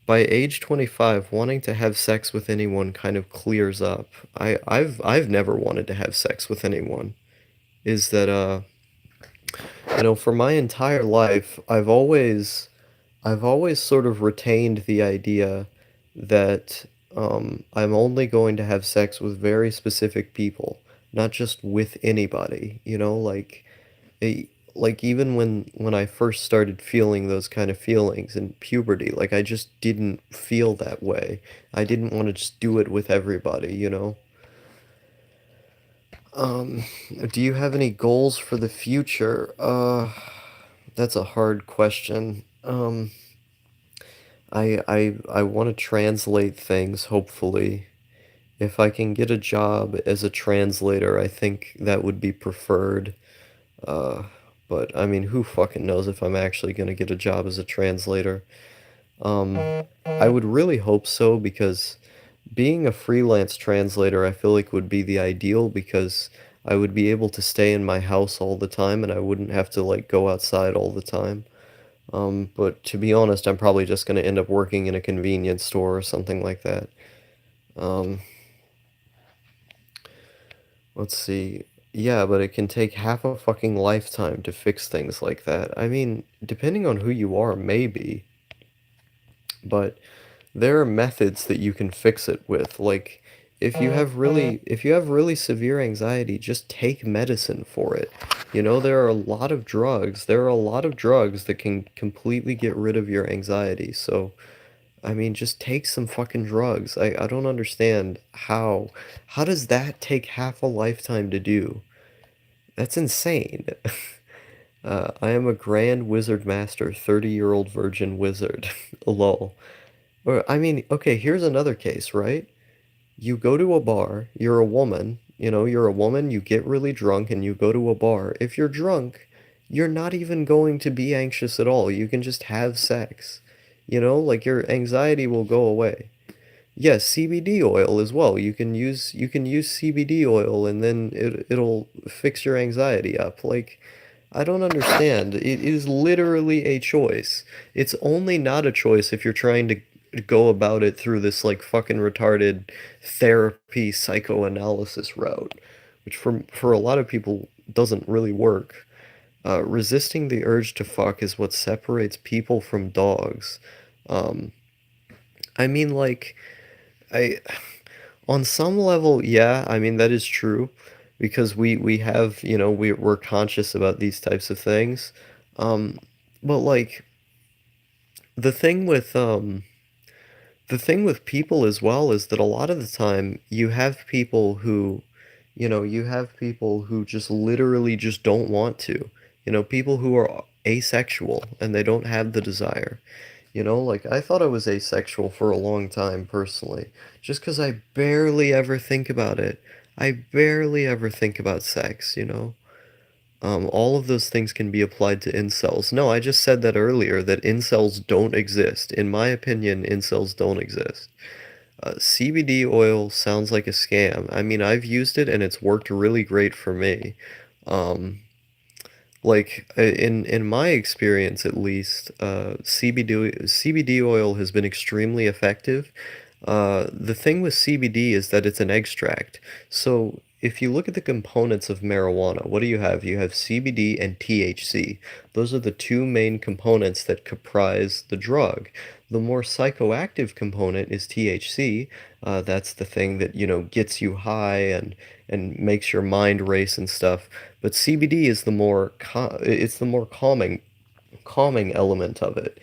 by age 25, wanting to have sex with anyone kind of clears up. I've never wanted to have sex with anyone. Is that for my entire life, I've always sort of retained the idea that I'm only going to have sex with very specific people, not just with anybody, eh, like even when I first started feeling those kind of feelings in puberty, like I just didn't feel that way. I didn't want to just do it with everybody, you know? Um, do you have any goals for the future? That's a hard question. I want to translate things, hopefully. If I can get a job as a translator, I think that would be preferred. Uh, but I mean, who fucking knows if I'm actually gonna get a job as a translator? I would really hope so because being a freelance translator, I feel like would be the ideal because I would be able to stay in my house all the time and I wouldn't have to like go outside all the time. But to be honest, I'm probably just gonna end up working in a convenience store or something like that. Um, let's see. Yeah, but it can take half a fucking lifetime to fix things like that. I mean, depending on who you are, maybe, but there are methods that you can fix it with. Like, if you have really severe anxiety, just take medicine for it. You know, there are a lot of drugs that can completely get rid of your anxiety. So, I mean, just take some fucking drugs. I don't understand how does that take half a lifetime to do? That's insane. I am a Grand Wizard Master, 30-year-old virgin wizard. Lol. Or, I mean, okay, here's another case, right? You go to a bar, you're a woman, you're a woman, you get really drunk and you go to a bar. If you're drunk, you're not even going to be anxious at all. You can just have sex. Like your anxiety will go away. Yes, CBD oil as well. You can use CBD oil and then it'll fix your anxiety up. Like I don't understand. It is literally a choice. It's only not a choice if you're trying to go about it through this like fucking retarded therapy psychoanalysis route, which for a lot of people doesn't really work. Resisting the urge to fuck is what separates people from dogs. Um, I mean, like, I on some level, yeah, I mean that is true because we have, we're conscious about these types of things. Um, but like the thing with the thing with people as well is that a lot of the time you have people who just literally just don't want to. People who are asexual and they don't have the desire. Like I thought I was asexual for a long time personally, just because I barely ever think about it. I barely ever think about sex. All of those things can be applied to incels. No, I just said that earlier, that incels don't exist. In my opinion, incels don't exist. CBD oil sounds like a scam. I mean, I've used it and it's worked really great for me. Um, like in my experience at least, CBD oil has been extremely effective. The thing with CBD is that it's an extract. So if you look at the components of marijuana, what do you have? You have CBD and THC. Those are the two main components that comprise the drug. The more psychoactive component is THC. That's the thing that, gets you high and makes your mind race and stuff. But CBD is it's the more calming element of it.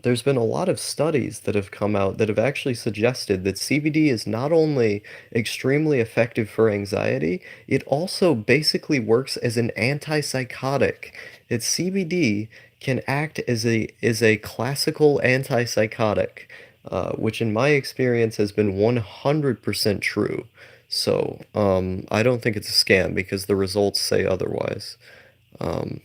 There's been a lot of studies that have come out that have actually suggested that CBD is not only extremely effective for anxiety, it also basically works as an antipsychotic. That CBD can act as a classical antipsychotic, which in my experience has been 100% true. So, I don't think it's a scam because the results say otherwise. Um,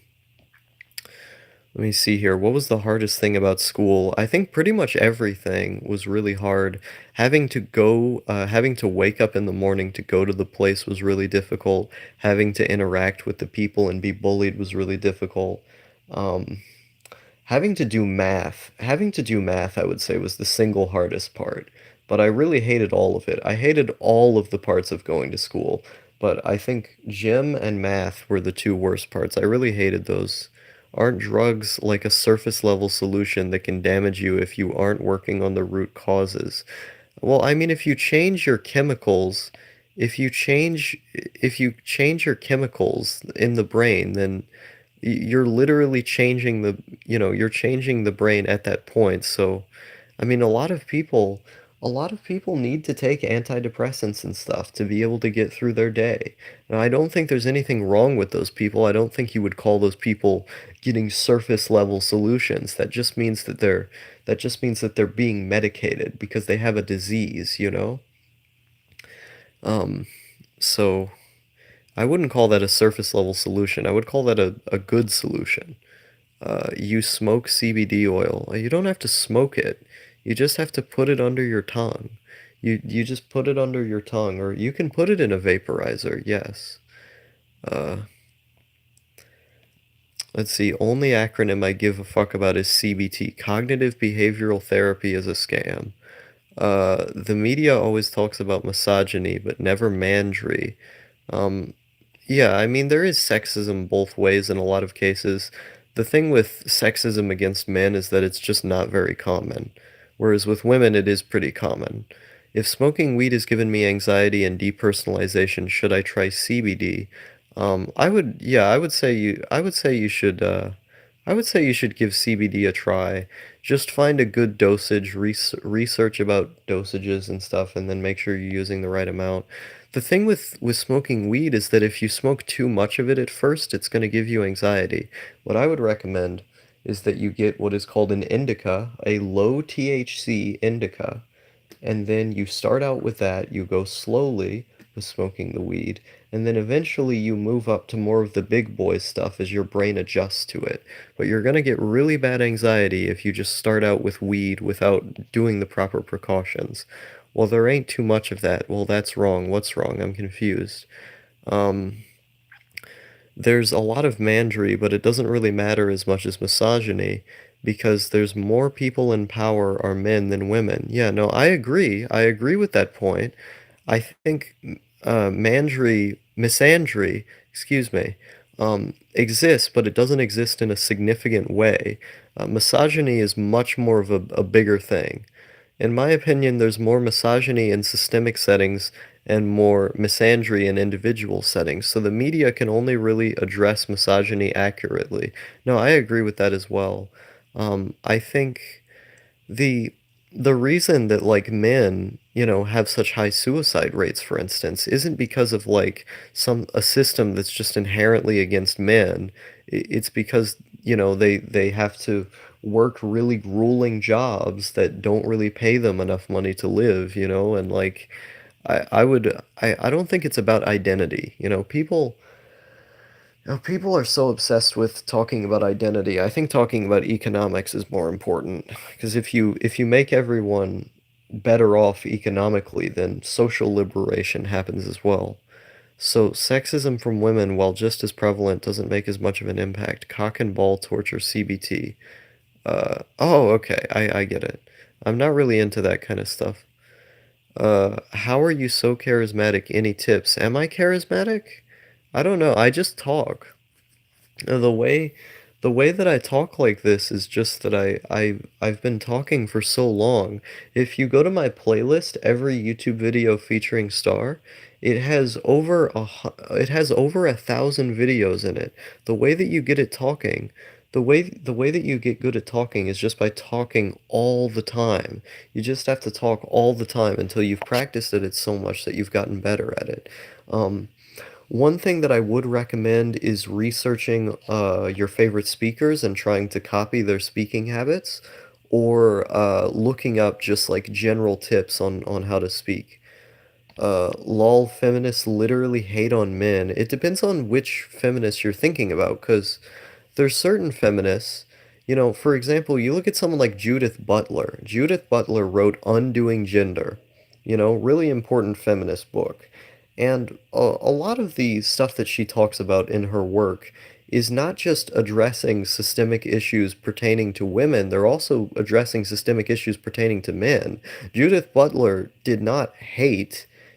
Let me see here. What was the hardest thing about school? I think pretty much everything was really hard. Having to wake up in the morning to go to the place was really difficult. Having to interact with the people and be bullied was really difficult. Um, having to do math, I would say, was the single hardest part. But I really hated all of it. I hated all of the parts of going to school. But I think gym and math were the two worst parts. I really hated those. Aren't drugs like a surface level solution that can damage you if you aren't working on the root causes? Well, I mean, if you change your chemicals in the brain, then you're literally you're changing the brain at that point. So, I mean, a lot of people need to take antidepressants and stuff to be able to get through their day. Now, I don't think there's anything wrong with those people. I don't think you would call those people getting surface level solutions. That just means that they're being medicated because they have a disease. Um, so I wouldn't call that a surface level solution. I would call that a good solution. You smoke CBD oil. You don't have to smoke it. You just have to put it under your tongue. You just put it under your tongue, or you can put it in a vaporizer, yes. Uh, let's see, only acronym I give a fuck about is CBT. Cognitive Behavioral Therapy is a scam. The media always talks about misogyny, but never mandry. Um, Yeah, I mean, there is sexism both ways in a lot of cases. The thing with sexism against men is that it's just not very common, whereas with women it is pretty common. If smoking weed has given me anxiety and depersonalization, should I try CBD? Yeah, I would say you should give CBD a try. Just find a good dosage, research about dosages and stuff, and then make sure you're using the right amount. The thing with smoking weed is that if you smoke too much of it at first, it's going to give you anxiety. What I would recommend is that you get what is called an indica, a low THC indica, and then you start out with that, you go slowly with smoking the weed, and then eventually you move up to more of the big boy stuff as your brain adjusts to it. But you're going to get really bad anxiety if you just start out with weed without doing the proper precautions. Well, there ain't too much of that. Well, that's wrong. What's wrong? I'm confused. Um, there's a lot of mandry, but it doesn't really matter as much as misogyny because there's more people in power are men than women. Yeah, no, I agree. I agree with that point. I think misandry, excuse me, exists, but it doesn't exist in a significant way. Misogyny is much more of a bigger thing. In my opinion, there's more misogyny in systemic settings and more misandry in individual settings, so the media can only really address misogyny accurately. No, I agree with that as well. I think the the reason that like men, have such high suicide rates, for instance, isn't because of like some a system that's just inherently against men. It's because, they have to work really grueling jobs that don't really pay them enough money to live, and like I don't think it's about identity. People are so obsessed with talking about identity. I think talking about economics is more important because if you make everyone better off economically, then social liberation happens as well. So sexism from women, while just as prevalent, doesn't make as much of an impact. Cock and ball torture, CBT. Oh, okay, I get it. I'm not really into that kind of stuff. How are you so charismatic? Any tips? Am I charismatic? I don't know. I just talk. The way that I talk like this is just that I've been talking for so long. If you go to my playlist, every YouTube video featuring Star, it has over 1,000 videos in it. The way that you get it talking, the way that you get good at talking is just by talking all the time. You just have to talk all the time until you've practiced it so much that you've gotten better at it. Um, One thing that I would recommend is researching your favorite speakers and trying to copy their speaking habits, or looking up just like general tips on how to speak. Lol, feminists literally hate on men. It depends on which feminists you're thinking about, because there's certain feminists, for example, you look at someone like Judith Butler. Judith Butler wrote Undoing Gender, really important feminist book. And a lot of the stuff that she talks about in her work is not just addressing systemic issues pertaining to women, they're also addressing systemic issues pertaining to men. Judith Butler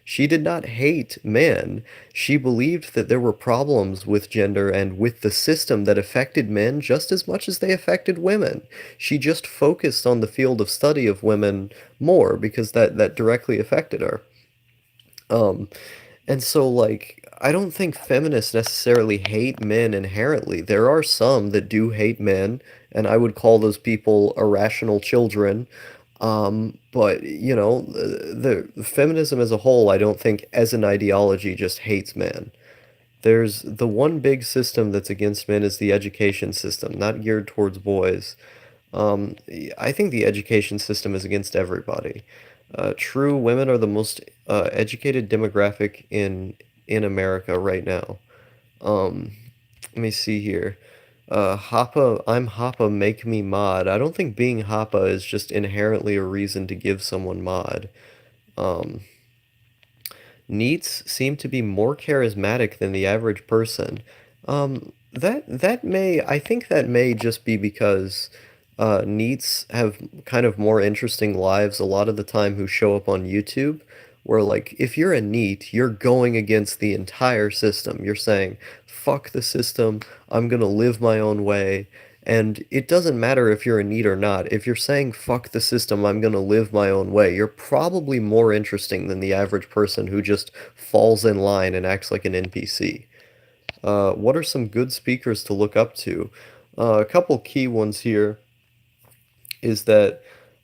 she did not hate men. She believed that there were problems with gender and with the system that affected men just as much as they affected women. She just focused on the field of study of women more because that directly affected her. Um, and so, like, I don't think feminists necessarily hate men inherently. There are some that do hate men, and I would call those people irrational children. But, the feminism as a whole, I don't think as an ideology just hates men. There's the one big system that's against men is the education system, not geared towards boys. Um, I think the education system is against everybody. True, women are the most educated demographic in America right now. Um, Let me see here. I'm Hoppa, make me mod. I don't think being Hoppa is just inherently a reason to give someone mod. Um, Neets seem to be more charismatic than the average person. I think that may just be because Neets have kind of more interesting lives a lot of the time who show up on YouTube, where like if you're a NEET, you're going against the entire system. You're saying, fuck the system, I'm gonna live my own way. And it doesn't matter if you're a NEET or not. If you're saying, fuck the system, I'm gonna live my own way, you're probably more interesting than the average person who just falls in line and acts like an NPC. What are some good speakers to look up to? A couple key ones here is that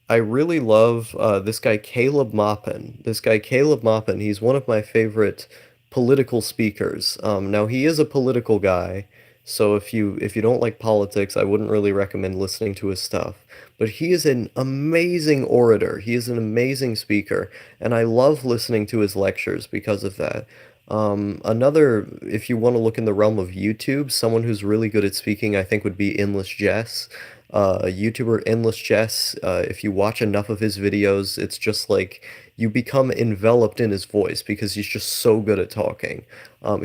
I really love this guy Caleb Maupin. This guy Caleb Maupin, he's one of my favorite political speakers. Now he is a political guy, so if you don't like politics, I wouldn't really recommend listening to his stuff. But he is an amazing orator. He is an amazing speaker, and I love listening to his lectures because of that. Another, if you want to look in the realm of YouTube, someone who's really good at speaking, I think would be Endless Jess. YouTuber Endless Jess, if you watch enough of his videos, it's just like you become enveloped in his voice because he's just so good at talking.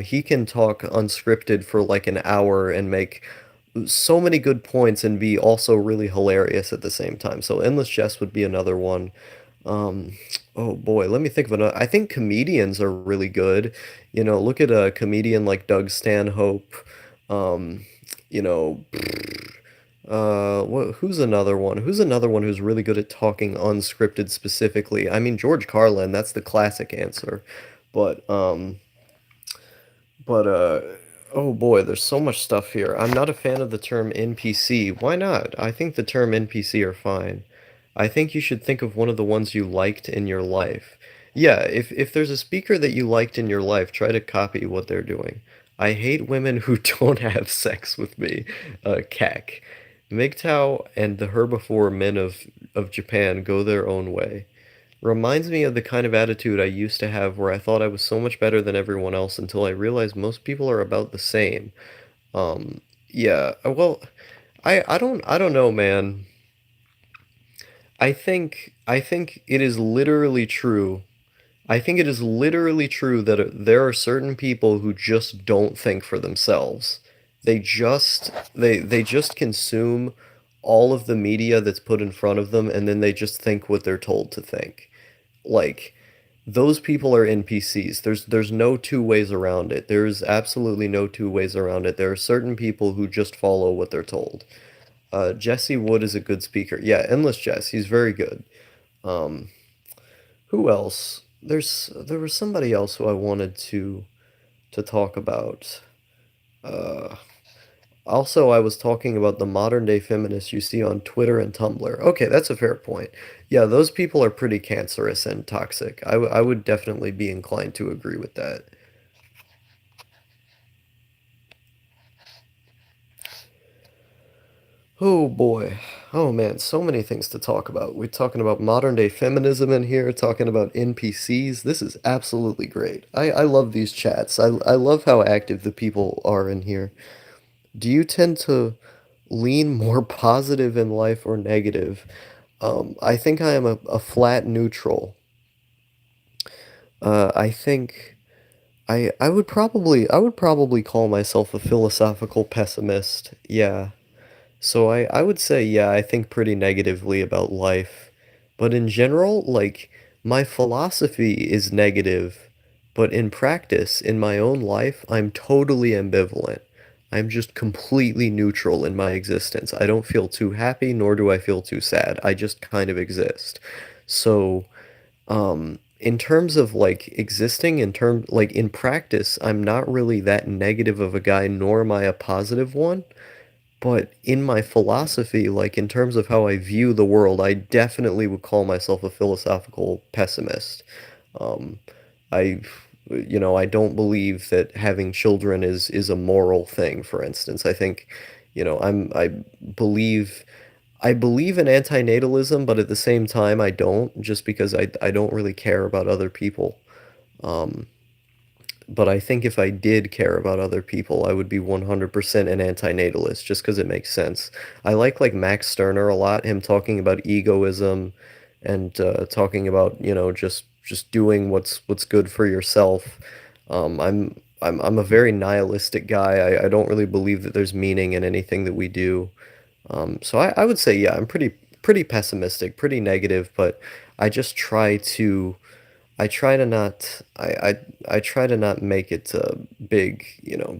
He can talk unscripted for like an hour and make so many good points and be also really hilarious at the same time. So Endless Jess would be another one. Um, oh boy, let me think of another. I think comedians are really good. You know, look at a comedian like Doug Stanhope. Um, you know, who's another one? Who's another one who's really good at talking unscripted specifically? I mean, George Carlin, that's the classic answer. But, but, uh, oh boy, there's so much stuff here. I'm not a fan of the term NPC. Why not? I think the term NPC are fine. I think you should think of one of the ones you liked in your life. Yeah, if there's a speaker that you liked in your life, try to copy what they're doing. I hate women who don't have sex with me. CAC. MGTOW and the herbivore men of Japan go their own way. Reminds me of the kind of attitude I used to have where I thought I was so much better than everyone else until I realized most people are about the same. Yeah, well, I don't know, man. I think it is literally true. I think it is literally true that there are certain people who just don't think for themselves. They just consume all of the media that's put in front of them and then they just think what they're told to think. Like those people are NPCs. There's no two ways around it. There's absolutely no two ways around it. There are certain people who just follow what they're told. Jesse Wood is a good speaker. Yeah, Endless Jess, he's very good. Um, who else? There was somebody else who I wanted to talk about. Uh, Also, I was talking about the modern day feminists you see on Twitter and Tumblr. Okay, that's a fair point. Yeah, those people are pretty cancerous and toxic. I would definitely be inclined to agree with that. Oh boy. Oh man, so many things to talk about. We're talking about modern day feminism in here, talking about NPCs. This is absolutely great. I love these chats. I love how active the people are in here. Do you tend to lean more positive in life or negative? I think I am a flat neutral. I think I would probably call myself a philosophical pessimist. Yeah. So I would say, yeah, I think pretty negatively about life. But in general, like, my philosophy is negative, but in practice, in my own life, I'm totally ambivalent. I'm just completely neutral in my existence. I don't feel too happy, nor do I feel too sad. I just kind of exist. So, in terms of like existing, like in practice, I'm not really that negative of a guy, nor am I a positive one. But in my philosophy, like in terms of how I view the world, I definitely would call myself a philosophical pessimist. Um, I, I don't believe that having children is a moral thing, for instance. I think, I believe I believe in antinatalism, but at the same time I don't, just because I don't really care about other people. Um, but I think if I did care about other people, I would be 100% an antinatalist just because it makes sense. I like Max Stirner a lot, him talking about egoism and talking about, just doing what's good for yourself. I'm a very nihilistic guy. I don't really believe that there's meaning in anything that we do. So I would say, yeah, I'm pretty pessimistic, pretty negative, but I just try to I try to not I try to not make it a big,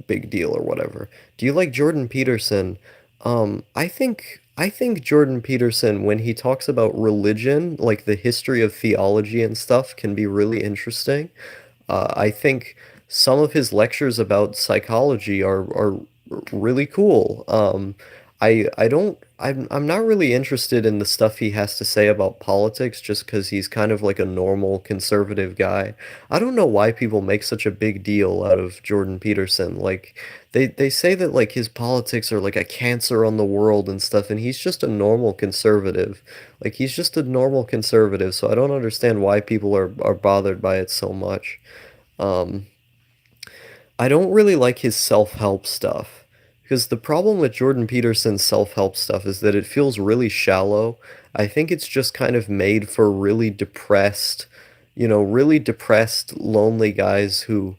big deal or whatever. Do you like Jordan Peterson? I think Jordan Peterson, when he talks about religion, like the history of theology and stuff, can be really interesting. I think some of his lectures about psychology are really cool. I don't I'm not really interested in the stuff he has to say about politics just because he's kind of like a normal conservative guy. I don't know why people make such a big deal out of Jordan Peterson. Like they say that like his politics are like a cancer on the world and stuff, and he's just a normal conservative. Like he's just a normal conservative, so I don't understand why people are bothered by it so much. Um, I don't really like his self-help stuff because the problem with Jordan Peterson's self-help stuff is that it feels really shallow. I think it's just kind of made for really depressed, lonely guys who,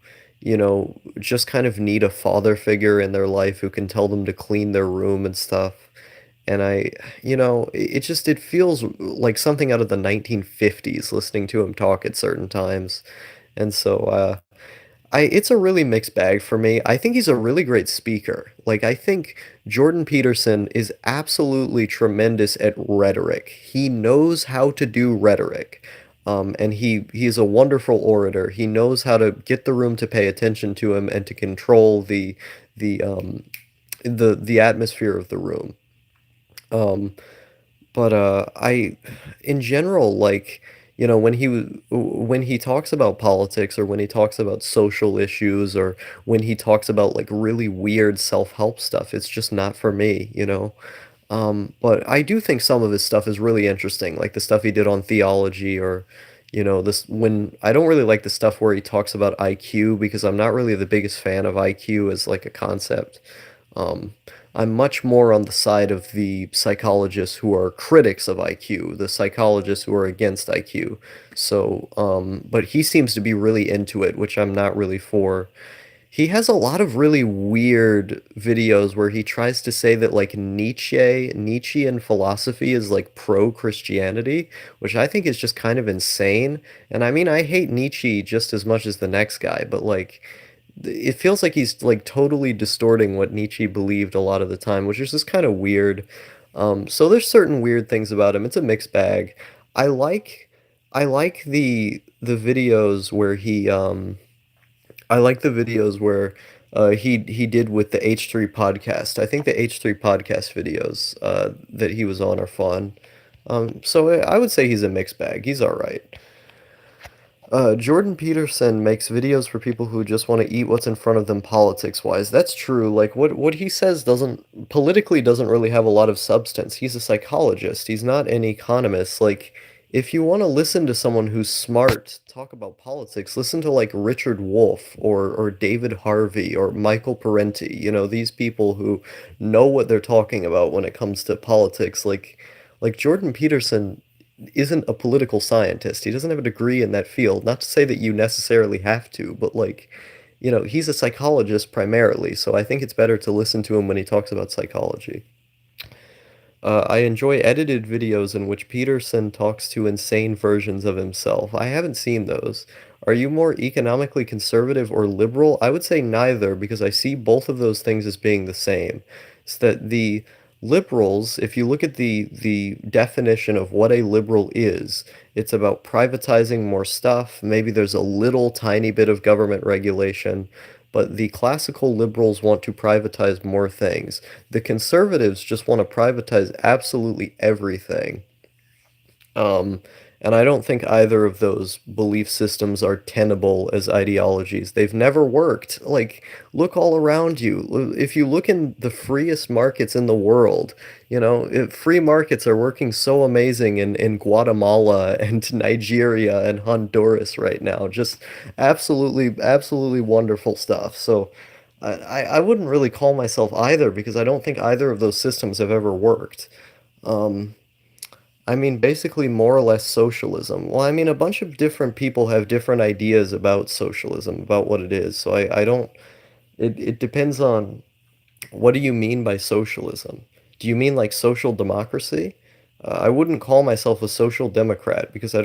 just kind of need a father figure in their life who can tell them to clean their room and stuff. And it feels like something out of the 1950s listening to him talk at certain times. And so, it's a really mixed bag for me. I think he's a really great speaker. Like, I think Jordan Peterson is absolutely tremendous at rhetoric. He knows how to do rhetoric. And he's a wonderful orator. He knows how to get the room to pay attention to him and to control the the atmosphere of the room. Um, but in general, like, when he talks about politics or when he talks about social issues or when he talks about like really weird self-help stuff, it's just not for me. But I do think some of his stuff is really interesting, like the stuff he did on theology or, this when I don't really like the stuff where he talks about IQ because I'm not really the biggest fan of IQ as like a concept. Um, I'm much more on the side of the psychologists who are critics of IQ, the psychologists who are against IQ. But he seems to be really into it, which I'm not really for. He has a lot of really weird videos where he tries to say that like Nietzschean philosophy is like pro-Christianity, which I think is just kind of insane. And I mean, I hate Nietzsche just as much as the next guy, but like it feels like he's like totally distorting what Nietzsche believed a lot of the time, which is just kind of weird. So there's certain weird things about him. It's a mixed bag. I like I like the videos where I like the videos where he did with the H3 podcast. I think the H3 podcast videos that he was on are fun. So I would say he's a mixed bag. He's all right. Jordan Peterson makes videos for people who just want to eat what's in front of them politics wise. That's true. Like what he says doesn't really have a lot of substance. He's a psychologist. He's not an economist. Like if you want to listen to someone who's smart talk about politics, listen to like Richard Wolff or David Harvey or Michael Parenti. These people who know what they're talking about when it comes to politics. Like Jordan Peterson isn't a political scientist. He doesn't have a degree in that field. Not to say that you necessarily have to, but like, he's a psychologist primarily, so I think it's better to listen to him when he talks about psychology. I enjoy edited videos in which Peterson talks to insane versions of himself. I haven't seen those. Are you more economically conservative or liberal? I would say neither because I see both of those things as being the same. It's that the liberals, if you look at the definition of what a liberal is, it's about privatizing more stuff. Maybe there's a little tiny bit of government regulation, but the classical liberals want to privatize more things. The conservatives just want to privatize absolutely everything. Um, and I don't think either of those belief systems are tenable as ideologies. They've never worked. Like, look all around you. If you look in the freest markets in the world, free markets are working so amazing in Guatemala and Nigeria and Honduras right now. Just absolutely, absolutely wonderful stuff. So I wouldn't really call myself either because I don't think either of those systems have ever worked. Um, I mean, basically, more or less socialism. Well, I mean, a bunch of different people have different ideas about socialism, about what it is. So I don't, it depends on what do you mean by socialism? Do you mean like social democracy? I wouldn't call myself a social democrat because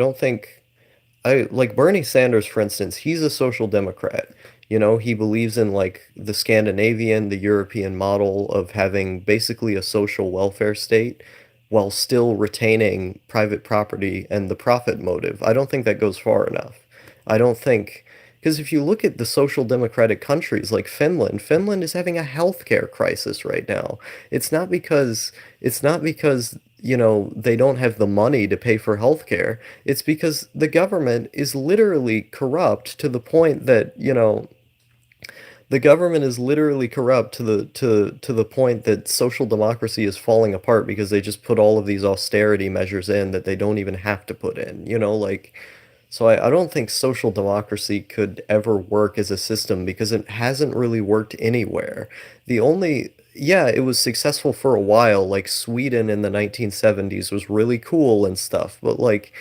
I like Bernie Sanders, for instance, he's a social democrat. You know, he believes in like the Scandinavian, the European model of having basically a social welfare state while still retaining private property and the profit motive. I don't think that goes far enough. I don't think, because if you look at the social democratic countries like Finland, Finland is having a healthcare crisis right now. It's not because it's not because, you know, they don't have the money to pay for healthcare. It's because the government is literally corrupt to the point that, you know, the government is literally corrupt to the point that social democracy is falling apart because they just put all of these austerity measures in that they don't even have to put in. You know, like so I don't think social democracy could ever work as a system because it hasn't really worked anywhere. The only, yeah, it was successful for a while, like Sweden in the 1970s was really cool and stuff, but like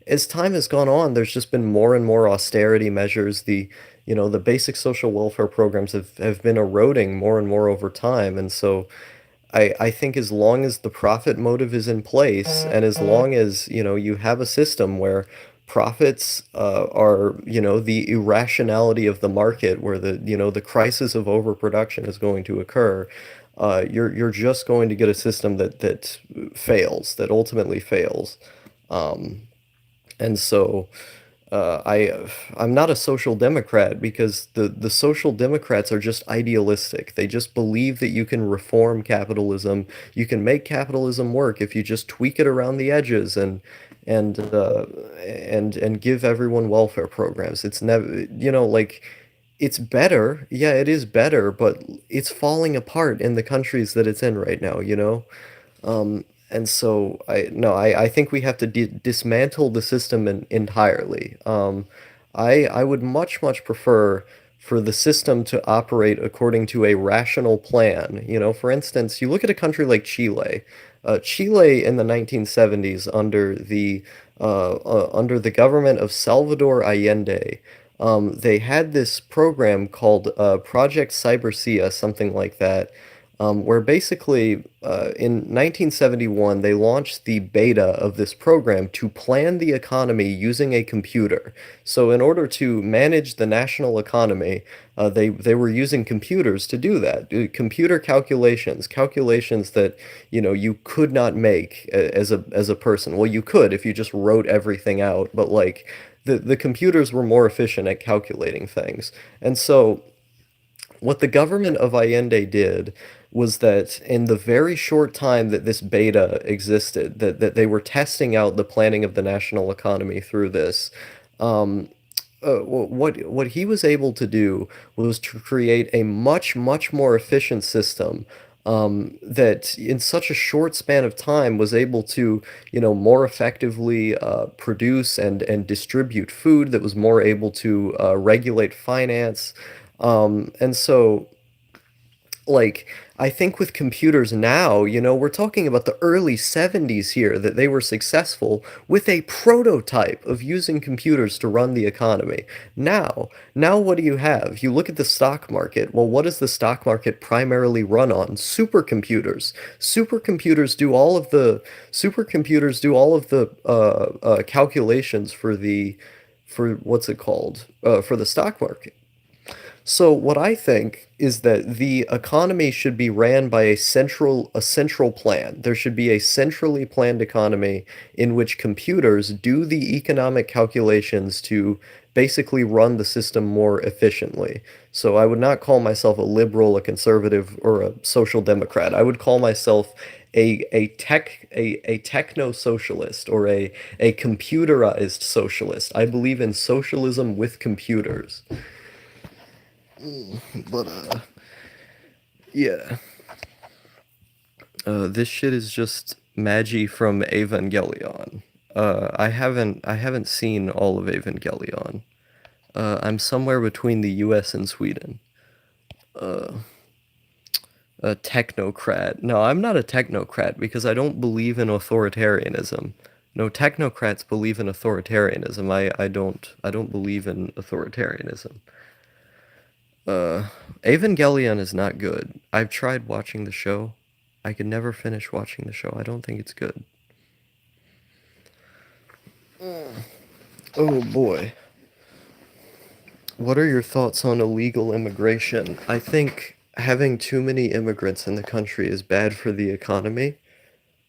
as time has gone on, there's just been more and more austerity measures. You know, the basic social welfare programs have been eroding more and more over time. And so I think as long as the profit motive is in place and as long as, you know, you have a system where profits are, you know, the irrationality of the market where the, you know, the crisis of overproduction is going to occur, you're just going to get a system that fails, that ultimately fails. And so I'm not a social democrat because the social democrats are just idealistic. They just believe that you can reform capitalism. You can make capitalism work if you just tweak it around the edges and and give everyone welfare programs. It's never, you know, like it's better. Yeah, it is better, but it's falling apart in the countries that it's in right now, you know? And so I no, I think we have to dismantle the system entirely. I would much prefer for the system to operate according to a rational plan. You know, for instance, you look at a country like Chile. Chile in the 1970s under the government of Salvador Allende, they had this program called Project Cybercia, something like that, where basically in 1971 they launched the beta of this program to plan the economy using a computer. So in order to manage the national economy, they were using computers to do that. Computer calculations, calculations that, you know, you could not make as a person. Well, you could if you just wrote everything out, but like the computers were more efficient at calculating things. And so what the government of Allende did was that in the very short time that this beta existed, that they were testing out the planning of the national economy through this, what he was able to do was to create a much more efficient system that in such a short span of time was able to, you know, more effectively produce and distribute food, that was more able to regulate finance. And so like I think with computers now, you know, we're talking about the early 70s here that they were successful with a prototype of using computers to run the economy. Now what do you have? You look at the stock market. Well, what does the stock market primarily run on? Supercomputers. Supercomputers do all of the calculations for the for what's it called? For the stock market. So what I think is that the economy should be ran by a central plan. There should be a centrally planned economy in which computers do the economic calculations to basically run the system more efficiently. So I would not call myself a liberal, a conservative, or a social democrat. I would call myself a techno socialist or a computerized socialist. I believe in socialism with computers. But yeah. This shit is just Magi from Evangelion. I haven't seen all of Evangelion. I'm somewhere between the U.S. and Sweden. A technocrat. No, I'm not a technocrat because I don't believe in authoritarianism. No, technocrats believe in authoritarianism. I don't believe in authoritarianism. Evangelion is not good. I've tried watching the show. I could never finish watching the show. I don't think it's good. Oh boy. What are your thoughts on illegal immigration? I think having too many immigrants in the country is bad for the economy.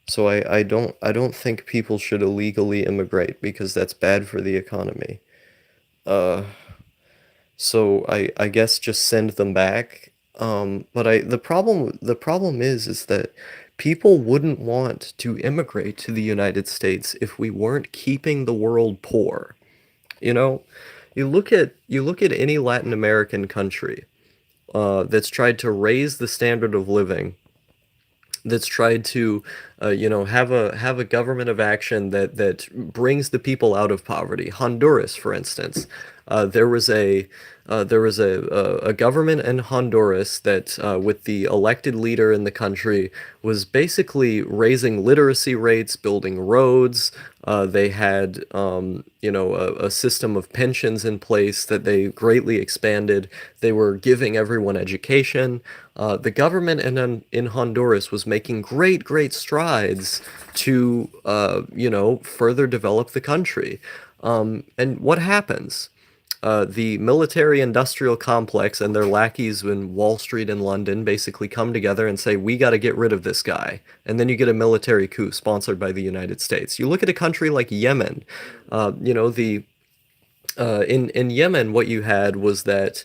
So I don't think people should illegally immigrate because that's bad for the economy. Uh, so I guess just send them back. But the problem is that people wouldn't want to immigrate to the United States if we weren't keeping the world poor. You know, you look at any Latin American country that's tried to raise the standard of living, that's tried to have a government of action that brings the people out of poverty. Honduras, for instance, there was a government in Honduras that with the elected leader in the country was basically raising literacy rates, building roads. They had a system of pensions in place that they greatly expanded. They were giving everyone education. The government in Honduras was making great strides to, further develop the country. And what happens? The military industrial complex and their lackeys in Wall Street and London basically come together and say, we got to get rid of this guy. And then you get a military coup sponsored by the United States. You look at a country like Yemen, the in Yemen, what you had was that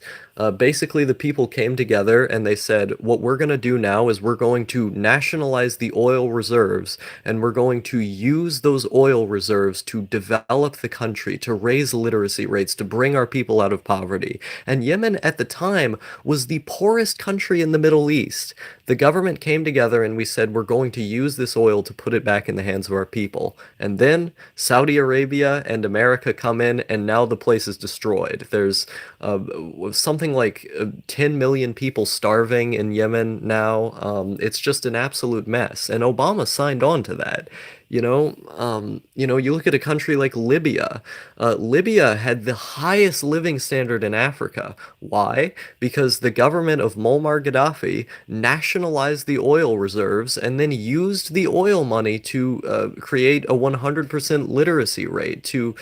basically the people came together and they said, what we're going to do now is we're going to nationalize the oil reserves and we're going to use those oil reserves to develop the country, to raise literacy rates, to bring our people out of poverty. And Yemen at the time was the poorest country in the Middle East. The government came together and we said, we're going to use this oil to put it back in the hands of our people. And then Saudi Arabia and America come in, and now the place is destroyed. There's something like 10 million people starving in Yemen now. It's just an absolute mess. And Obama signed on to that. You look at a country like Libya. Libya had the highest living standard in Africa. Why? Because the government of Muammar Gaddafi nationalized the oil reserves and then used the oil money to create a 100% literacy rate, to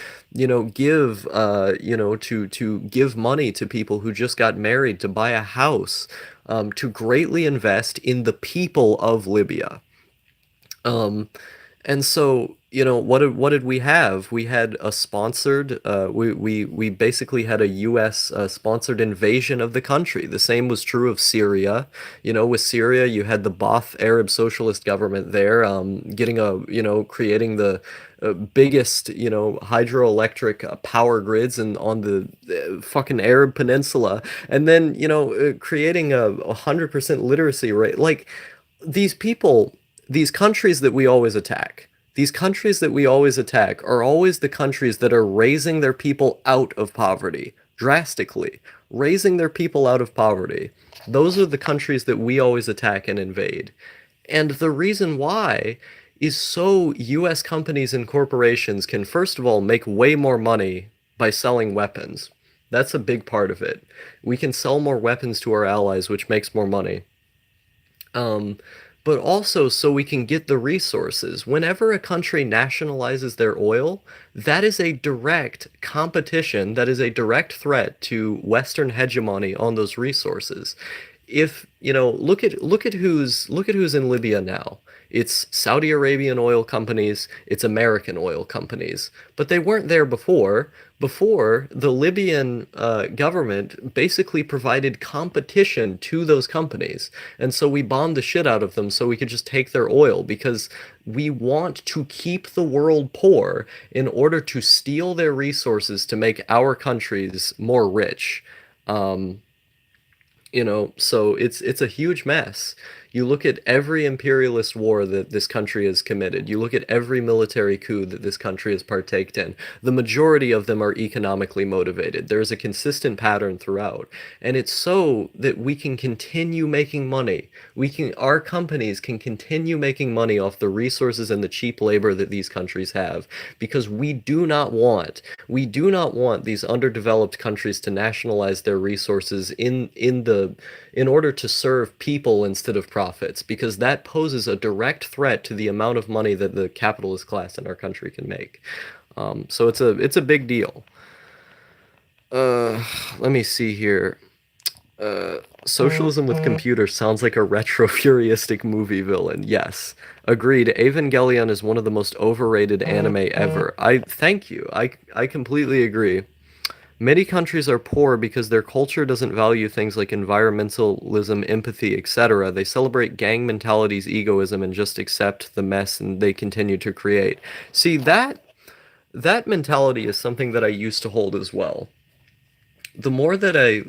give money to people who just got married to buy a house, to greatly invest in the people of Libya. Um, and so, what did we have? We had a sponsored, we basically had a U.S. Sponsored invasion of the country. The same was true of Syria. With Syria, you had the Ba'ath Arab Socialist government there, creating the biggest, hydroelectric power grids and on the fucking Arab Peninsula, and then, creating a 100% literacy rate. Like, these people, these countries that we always attack, these countries that we always attack are always the countries that are raising their people out of poverty drastically, raising their people out of poverty. Those are the countries that we always attack and invade. And the reason why is so US companies and corporations can, first of all, make way more money by selling weapons. That's a big part of it. We can sell more weapons to our allies, which makes more money. Um, but also so we can get the resources. Whenever a country nationalizes their oil, that is a direct competition, that is a direct threat to Western hegemony on those resources. If, look at who's in Libya now. It's Saudi Arabian oil companies, it's American oil companies, but they weren't there before. Before, the Libyan government basically provided competition to those companies. And so we bombed the shit out of them so we could just take their oil because we want to keep the world poor in order to steal their resources to make our countries more rich. Um, so it's a huge mess. You look at every imperialist war that this country has committed. You look at every military coup that this country has partaked in. The majority of them are economically motivated. There is a consistent pattern throughout, and it's so that we can continue making money. Our companies can continue making money off the resources and the cheap labor that these countries have, because we do not want these underdeveloped countries to nationalize their resources in order to serve people instead of profits, because that poses a direct threat to the amount of money that the capitalist class in our country can make. So it's a big deal. Uh, Let me see here. Socialism with computers sounds like a retro-futuristic movie villain. Yes, agreed. Evangelion is one of the most overrated anime ever. I thank you. I completely agree. Many countries are poor because their culture doesn't value things like environmentalism, empathy, etc. They celebrate gang mentalities, egoism, and just accept the mess and they continue to create. See, that mentality is something that I used to hold as well. The more that I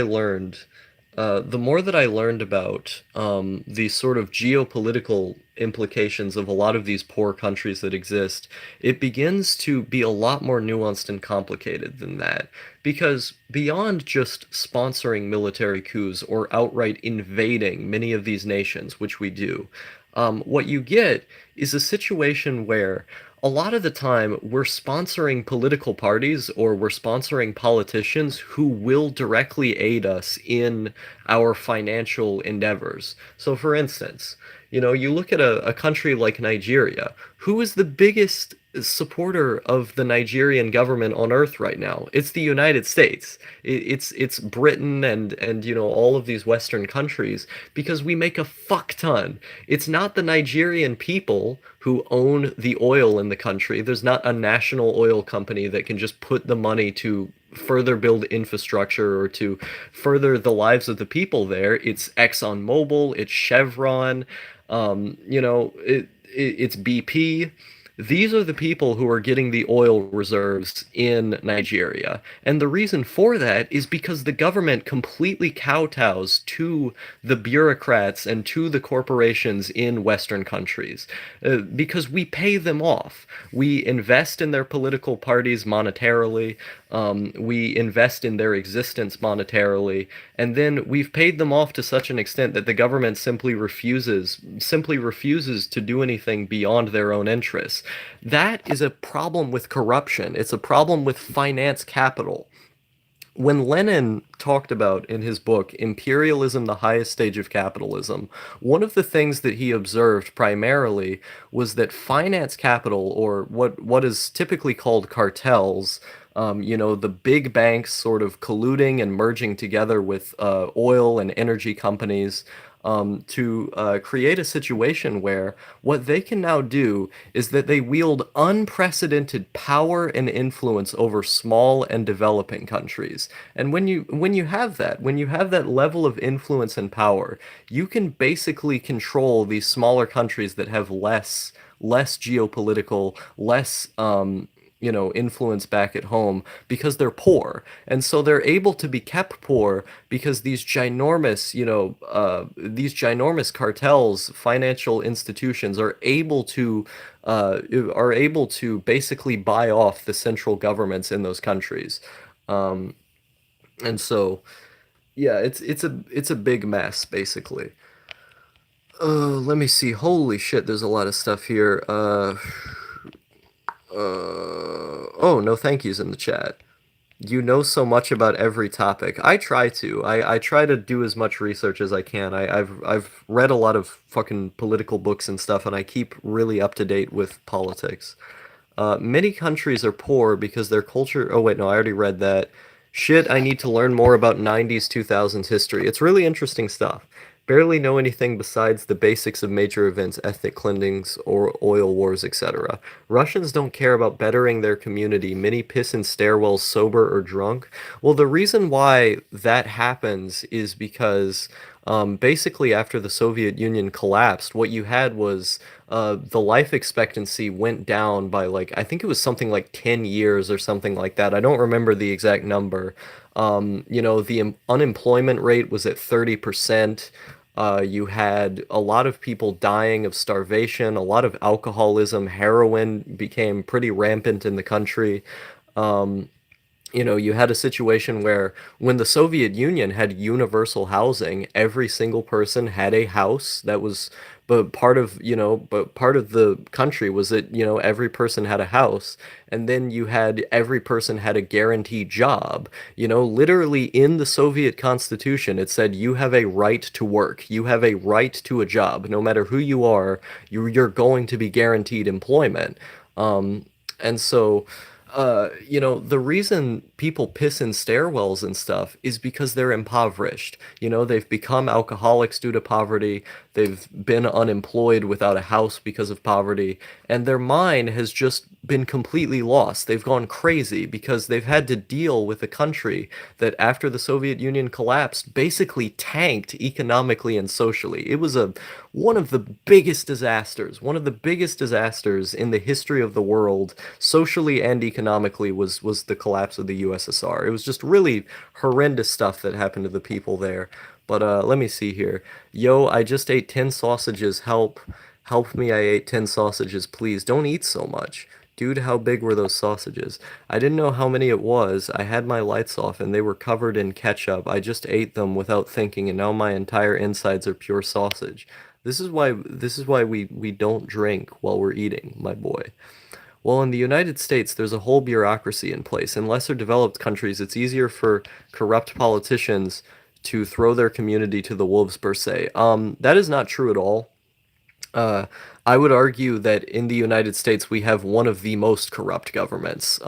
learned about the sort of geopolitical implications of a lot of these poor countries that exist, it begins to be a lot more nuanced and complicated than that. Because beyond just sponsoring military coups or outright invading many of these nations, which we do, what you get is a situation where a lot of the time we're sponsoring political parties or we're sponsoring politicians who will directly aid us in our financial endeavors. So, for instance, you look at a country like Nigeria. Who is the biggest supporter of the Nigerian government on earth right now? It's the United States. It's Britain and all of these Western countries because we make a fuck ton. It's not the Nigerian people who own the oil in the country. There's not a national oil company that can just put the money to further build infrastructure or to further the lives of the people there. It's ExxonMobil, it's Chevron, it's BP. These are the people who are getting the oil reserves in Nigeria. And the reason for that is because the government completely kowtows to the bureaucrats and to the corporations in Western countries. Because we pay them off. We invest in their political parties monetarily. We invest in their existence monetarily, and then we've paid them off to such an extent that the government simply refuses to do anything beyond their own interests. That is a problem with corruption. It's a problem with finance capital. When Lenin talked about in his book Imperialism, the Highest Stage of Capitalism, one of the things that he observed primarily was that finance capital, or what is typically called cartels, the big banks sort of colluding and merging together with oil and energy companies to create a situation where what they can now do is that they wield unprecedented power and influence over small and developing countries. And when you have that level of influence and power, you can basically control these smaller countries that have less geopolitical, less influence back at home because they're poor. And so they're able to be kept poor because these ginormous cartels, financial institutions are able to basically buy off the central governments in those countries. Um, and so yeah, it's a big mess basically. Let me see. Holy shit, there's a lot of stuff here. Oh, no thank yous in the chat. You know so much about every topic. I try to. I try to do as much research as I can. I've read a lot of fucking political books and stuff, and I keep really up to date with politics. Many countries are poor because their culture. Oh wait, no, I already read that. Shit, I need to learn more about 90s 2000s history. It's really interesting stuff. Barely know anything besides the basics of major events, ethnic cleansings, or oil wars, etc. Russians don't care about bettering their community. Many piss in stairwells sober or drunk. Well, the reason why that happens is because basically after the Soviet Union collapsed, what you had was the life expectancy went down by like, I think it was something like 10 years or something like that. I don't remember the exact number. The unemployment rate was at 30%. You had a lot of people dying of starvation, a lot of alcoholism, heroin became pretty rampant in the country. You had a situation where when the Soviet Union had universal housing, every single person had a house that was, but part of the country was that, every person had a house. And then you had every person had a guaranteed job. Literally in the Soviet Constitution, it said you have a right to work. You have a right to a job. No matter who you are, you're going to be guaranteed employment. Um, And so, the reason people piss in stairwells and stuff is because they're impoverished. They've become alcoholics due to poverty. They've been unemployed without a house because of poverty. And their mind has just been completely lost. They've gone crazy because they've had to deal with a country that, after the Soviet Union collapsed, basically tanked economically and socially. It was one of the biggest disasters in the history of the world, socially and economically, was the collapse of the USSR. It was just really horrendous stuff that happened to the people there. But let me see here. Yo, I just ate 10 sausages. Help me, I ate 10 sausages, please. Don't eat so much. Dude, how big were those sausages? I didn't know how many it was. I had my lights off and they were covered in ketchup. I just ate them without thinking, and now my entire insides are pure sausage. This is why we don't drink while we're eating, my boy. Well, in the United States, there's a whole bureaucracy in place. In lesser developed countries, it's easier for corrupt politicians to throw their community to the wolves, per se. That is not true at all. Uh, I would argue that in the United States, we have one of the most corrupt governments.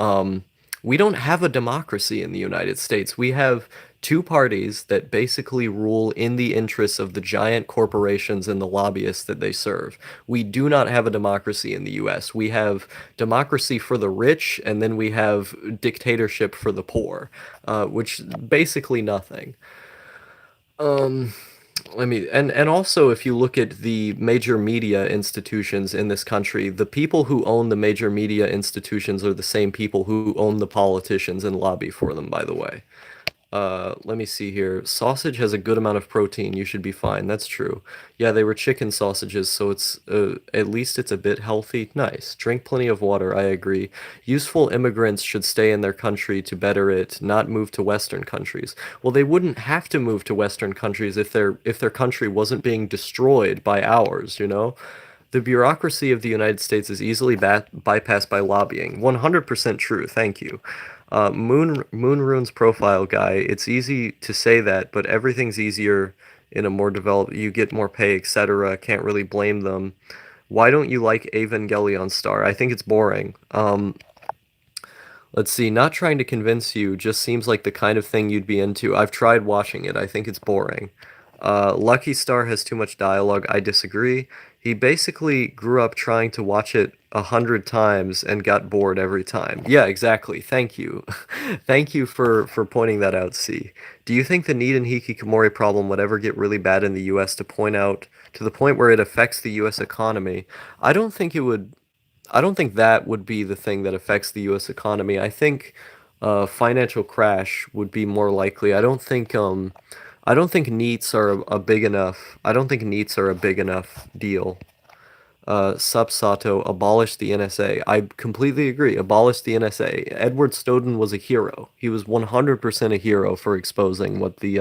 We don't have a democracy in the United States. We have two parties that basically rule in the interests of the giant corporations and the lobbyists that they serve. We do not have a democracy in the US. We have democracy for the rich, and then we have dictatorship for the poor, which basically nothing. Um, and also, if you look at the major media institutions in this country, the people who own the major media institutions are the same people who own the politicians and lobby for them, by the way. Let me see here. Sausage has a good amount of protein. You should be fine. That's true. Yeah, they were chicken sausages, so at least it's a bit healthy. Nice. Drink plenty of water. I agree. Useful immigrants should stay in their country to better it, not move to Western countries. Well, they wouldn't have to move to Western countries if their country wasn't being destroyed by ours, you know? The bureaucracy of the United States is easily bypassed by lobbying. 100% true. Thank you. Moonrune's profile guy. It's easy to say that, but everything's easier in a more developed. You get more pay, etc. Can't really blame them. Why don't you like Evangelion Star? I think it's boring. Let's see. Not trying to convince you. Just seems like the kind of thing you'd be into. I've tried watching it. I think it's boring. Lucky Star has too much dialogue. I disagree. He basically grew up trying to watch it 100 times and got bored every time. Yeah, exactly. Thank you. Thank you for pointing that out, C. Do you think the need and hikikomori problem would ever get really bad in the US to the point where it affects the US economy? I don't think it would. I don't think that would be the thing that affects the US economy. I think financial crash would be more likely. I don't think NEETs are a big enough. I don't think NEETs are a big enough deal. Subsato, abolish the NSA. I completely agree. Abolish the NSA. Edward Snowden was a hero. He was 100% a hero for exposing what the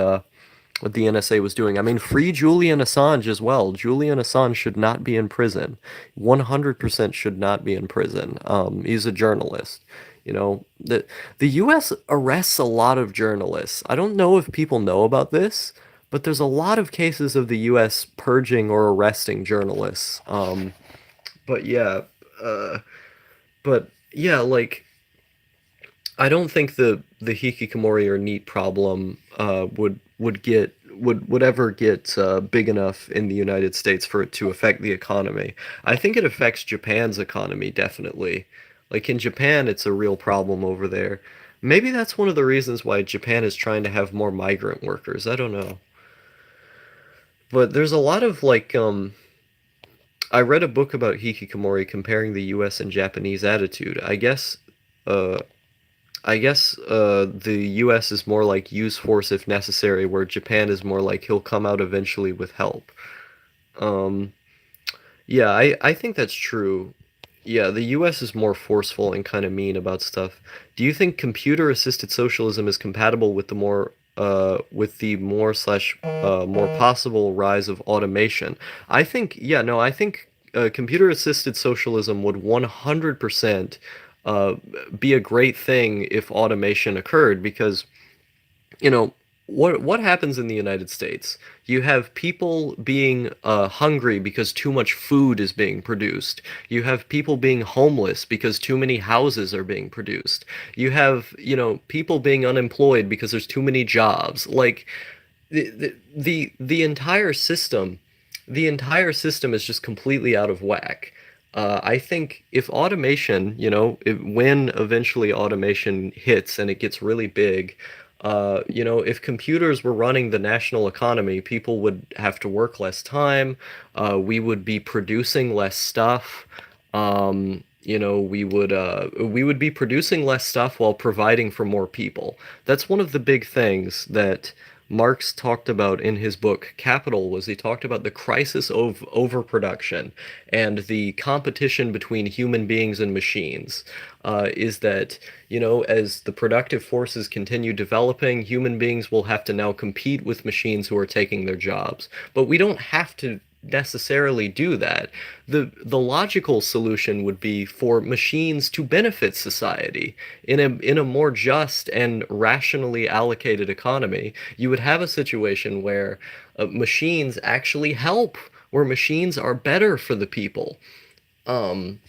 NSA was doing. I mean, free Julian Assange as well. Julian Assange should not be in prison. 100% should not be in prison. He's a journalist. The U.S. arrests a lot of journalists. I don't know if people know about this, but there's a lot of cases of the U.S. purging or arresting journalists. But yeah, uh, but yeah, like I don't think the hikikomori or NEET problem would ever get big enough in the United States for it to affect the economy. I think it affects Japan's economy definitely. Like in Japan, it's a real problem over there. Maybe that's one of the reasons why Japan is trying to have more migrant workers. I don't know. But there's a lot of I read a book about hikikomori comparing the US and Japanese attitude. Uh the US is more like use force if necessary, where Japan is more like he'll come out eventually with help. Um, yeah, I think that's true. Yeah, the US is more forceful and kind of mean about stuff. Do you think computer-assisted socialism is compatible with the more slash more possible rise of automation? I think, yeah, no, I think computer-assisted socialism would 100% uh, be a great thing if automation occurred because you know, what happens in the United States? You have people being hungry because too much food is being produced. You have people being homeless because too many houses are being produced. You have, people being unemployed because there's too many jobs. Like the entire system is just completely out of whack. I think if automation, when eventually automation hits and it gets really big, if computers were running the national economy, people would have to work less time. We would be producing less stuff. We would be producing less stuff while providing for more people. That's one of the big things that Marx talked about in his book Capital. Was he talked about the crisis of overproduction and the competition between human beings and machines. Is that, as the productive forces continue developing, human beings will have to now compete with machines who are taking their jobs. But we don't have to necessarily do that. The logical solution would be for machines to benefit society in a more just and rationally allocated economy. You would have a situation where machines actually help, where machines are better for the people. Um,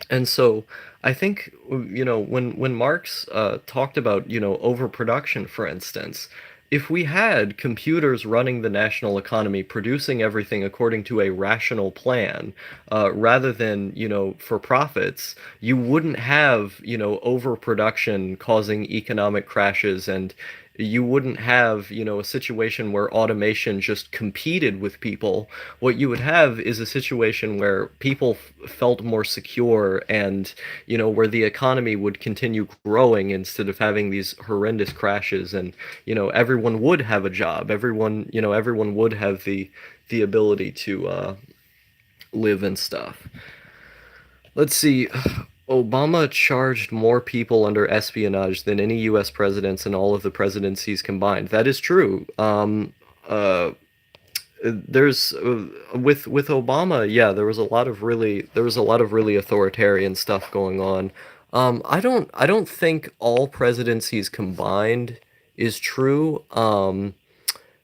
and so I think, when Marx talked about, overproduction, for instance, if we had computers running the national economy, producing everything according to a rational plan, rather than, for profits, you wouldn't have, overproduction causing economic crashes, and you wouldn't have, a situation where automation just competed with people. What you would have is a situation where people felt more secure, and, where the economy would continue growing instead of having these horrendous crashes, and, everyone would have a job. Everyone would have the ability to live and stuff. Let's see. Obama charged more people under espionage than any U.S. presidents in all of the presidencies combined. That is true. There's with Obama, yeah, there was a lot of really authoritarian stuff going on. I don't think all presidencies combined is true.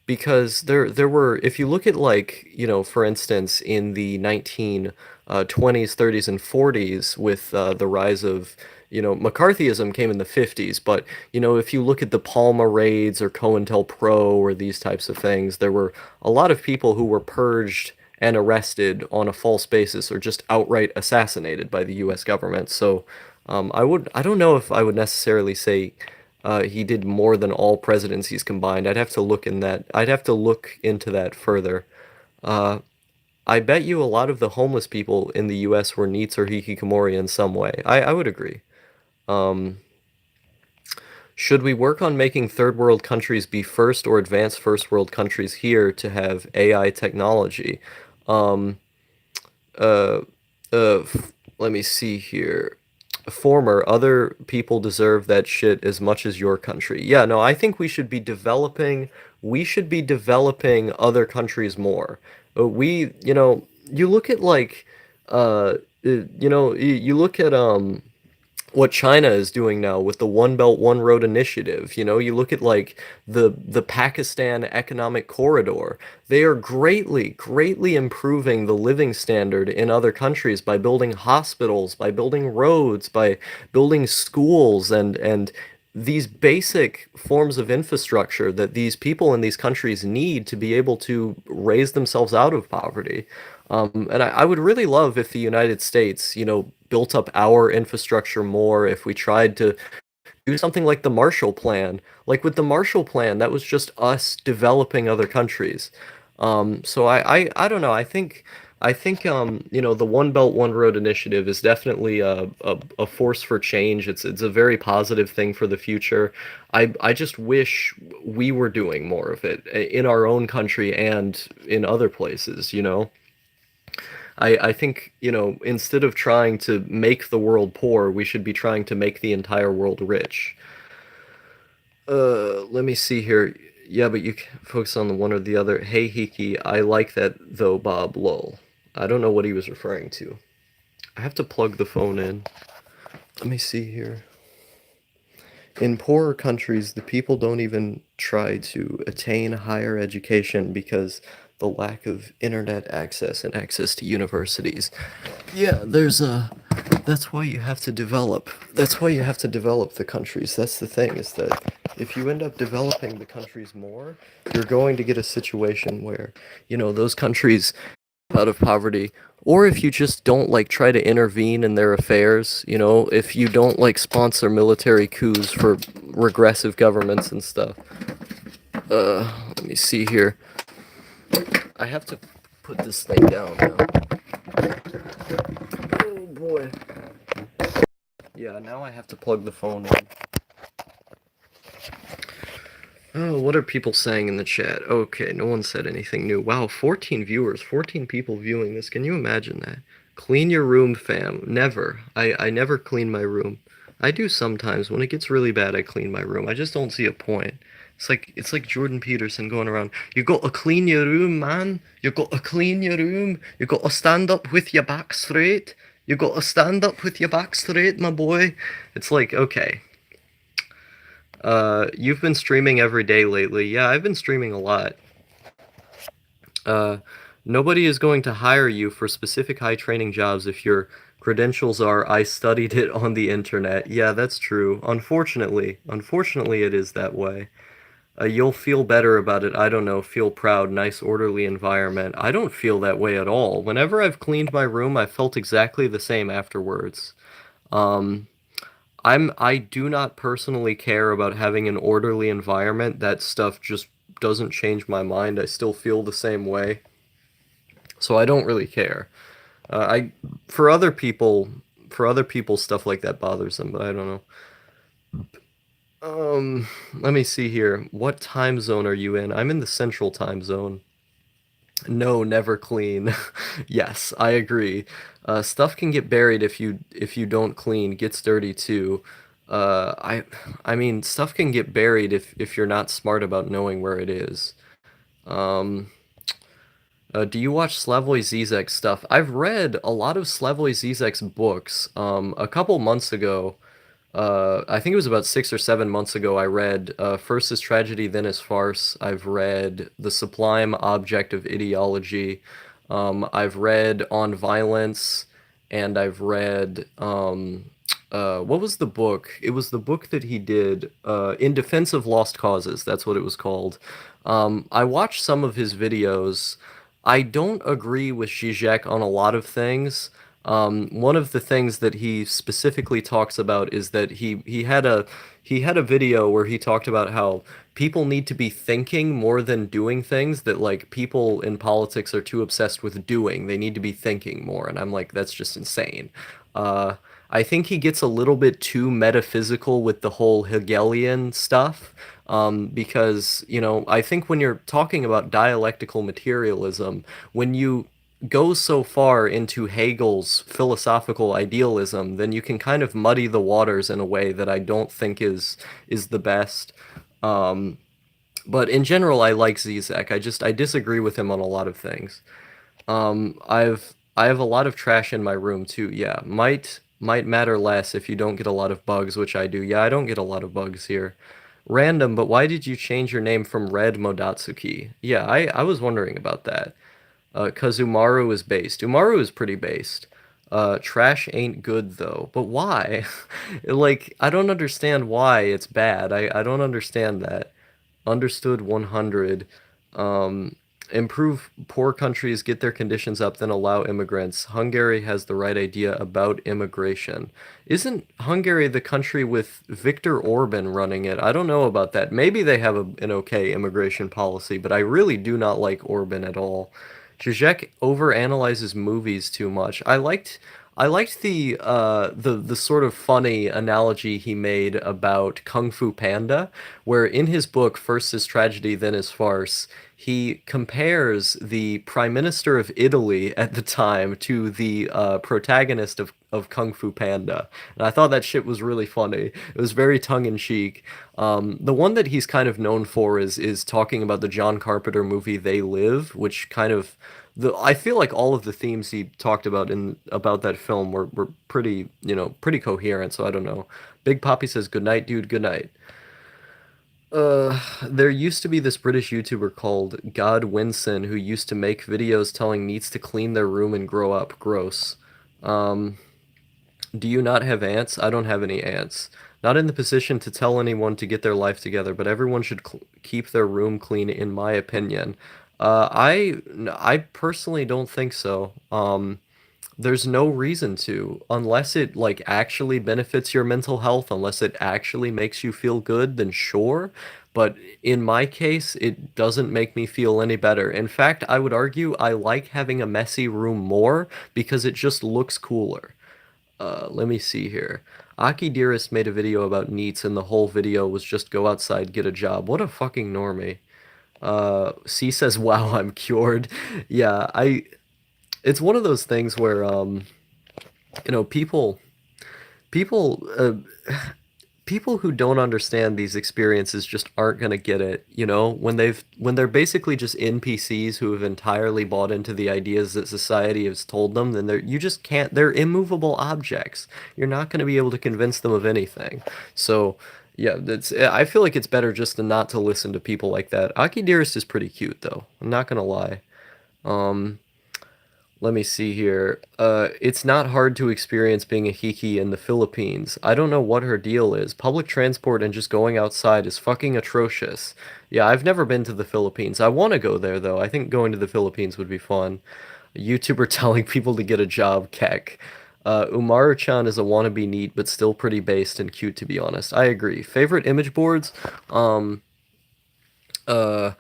Because there were, if you look at, like, for instance, in the 1920s, 30s, and 40s, with the rise of, McCarthyism came in the 50s. But, if you look at the Palma raids or COINTELPRO or these types of things, there were a lot of people who were purged and arrested on a false basis, or just outright assassinated by the U.S. government. So I don't know if I would necessarily say he did more than all presidencies combined. I'd have to look into that further. Uh, I bet you a lot of the homeless people in the U.S. were NEETs or hikikomori in some way. I would agree. Um, should we work on making third world countries be first or advanced first world countries here to have AI technology? Um, uh, Let me see here. Former, other people deserve that shit as much as your country. Yeah, no, I think we should be developing other countries more. You look at, like, you look at what China is doing now with the One Belt One Road initiative. You look at, like, the Pakistan economic corridor. They are greatly improving the living standard in other countries by building hospitals, by building roads, by building schools, and these basic forms of infrastructure that these people in these countries need to be able to raise themselves out of poverty. And I would really love if the United States, built up our infrastructure more, if we tried to do something like the Marshall Plan. Like, with the Marshall Plan, that was just us developing other countries. So I don't know. I think the One Belt One Road initiative is definitely a force for change. It's a very positive thing for the future. I just wish we were doing more of it in our own country and in other places. I think, instead of trying to make the world poor, we should be trying to make the entire world rich. Let me see here. Yeah, but you can focus on the one or the other. Hey, Hiki, I like that though, Bob. Lol. I don't know what he was referring to. I have to plug the phone in. Let me see here. In poorer countries, the people don't even try to attain higher education because the lack of internet access and access to universities. Yeah, there's a that's why you have to develop. That's why you have to develop the countries. That's the thing, is that if you end up developing the countries more, you're going to get a situation where, those countries out of poverty, or if you just don't like try to intervene in their affairs, if you don't like sponsor military coups for regressive governments and stuff. Let me see here. I have to put this thing down now. Oh boy. Yeah, now I have to plug the phone in. Oh, what are people saying in the chat? Okay, no one said anything new. Wow, 14 viewers, 14 people viewing this. Can you imagine that? Clean your room, fam. Never. I never clean my room. I do sometimes. When it gets really bad, I clean my room. I just don't see a point. It's like Jordan Peterson going around. You got to clean your room, man. You got to clean your room. You got to stand up with your back straight. You got to stand up with your back straight, my boy. It's like, okay. You've been streaming every day lately. Yeah, I've been streaming a lot. Uh, Nobody is going to hire you for specific high training jobs if your credentials are I studied it on the internet. Yeah, that's true. Unfortunately, it is that way. You'll feel better about it. I don't know, feel proud, nice orderly environment. I don't feel that way at all. Whenever I've cleaned my room, I felt exactly the same afterwards. Um, I do not personally care about having an orderly environment. That stuff just doesn't change my mind. I still feel the same way. So I don't really care. I for other people for other people stuff like that bothers them, but I don't know. Let me see here. What time zone are you in? I'm in the central time zone. No, never clean. Yes, I agree. Stuff can get buried if you don't clean. Gets dirty too. I mean, stuff can get buried if you're not smart about knowing where it is. Um, do you watch Slavoj Zizek stuff? I've read a lot of Slavoj Zizek's books. A couple months ago, I think it was about 6 or 7 months ago, I read First is Tragedy, Then is Farce. I've read The Sublime Object of Ideology. I've read On Violence, and I've read what was the book? It was the book that he did, In Defense of Lost Causes. That's what it was called. I watched some of his videos. I don't agree with Zizek on a lot of things. One of the things that he specifically talks about is that he had a video where he talked about how people need to be thinking more than doing things, that like people in politics are too obsessed with doing. They need to be thinking more, and I'm like, that's just insane. I think he gets a little bit too metaphysical with the whole Hegelian stuff, because, I think when you're talking about dialectical materialism, when you go so far into Hegel's philosophical idealism, then you can kind of muddy the waters in a way that I don't think is the best. Um, but in general, I like Zizek. I disagree with him on a lot of things. I have a lot of trash in my room too. Yeah, might matter less if you don't get a lot of bugs, which I do. Yeah, I don't get a lot of bugs here. Random, but why did you change your name from Red Modatsuki? Yeah, I was wondering about that. 'Cause Umaru is based. Umaru is pretty based. Trash ain't good though. But why? Like, I don't understand why it's bad. I don't understand that. Understood 100. Um, Improve poor countries, get their conditions up, then allow immigrants. Hungary has the right idea about immigration. Isn't Hungary the country with Viktor Orban running it? I don't know about that. Maybe they have an okay immigration policy, but I really do not like Orban at all. Zizek overanalyzes movies too much. I liked the sort of funny analogy he made about Kung Fu Panda, where in his book First is Tragedy, Then is Farce, he compares the Prime Minister of Italy at the time to the protagonist of Kung Fu Panda. And I thought that shit was really funny. It was very tongue-in-cheek. The one that he's kind of known for is talking about the John Carpenter movie They Live, which kind of I feel like all of the themes he talked about in about that film were pretty, pretty coherent, so I don't know. Big Poppy says, "Good night, dude, good night." There used to be this British YouTuber called God Winson who used to make videos telling neats to clean their room and grow up. Gross. Um, do you not have ants? I don't have any ants. Not in the position to tell anyone to get their life together, but everyone should keep their room clean, in my opinion. I personally don't think so. There's no reason to, unless it like actually benefits your mental health, unless it actually makes you feel good, then sure. But in my case, it doesn't make me feel any better. In fact, I would argue I like having a messy room more because it just looks cooler. Let me see here. Aki Dearest made a video about neats, and the whole video was just go outside, get a job. What a fucking normie. C says, "Wow, I'm cured." Yeah, it's one of those things where people people people who don't understand these experiences just aren't going to get it, when they're basically just NPCs who have entirely bought into the ideas that society has told them, then you just can't, they're immovable objects. You're not going to be able to convince them of anything. So yeah, I feel like it's better just to not to listen to people like that. Aki Dearest is pretty cute though. I'm not going to lie. Um let me see here. It's not hard to experience being a hiki in the Philippines. I don't know what her deal is. Public transport and just going outside is fucking atrocious. Yeah, I've never been to the Philippines. I want to go there though. I think going to the Philippines would be fun. A YouTuber telling people to get a job, kek. Umaru-chan is a wannabe neat, but still pretty based and cute to be honest. I agree. Favorite image boards? Um, uh,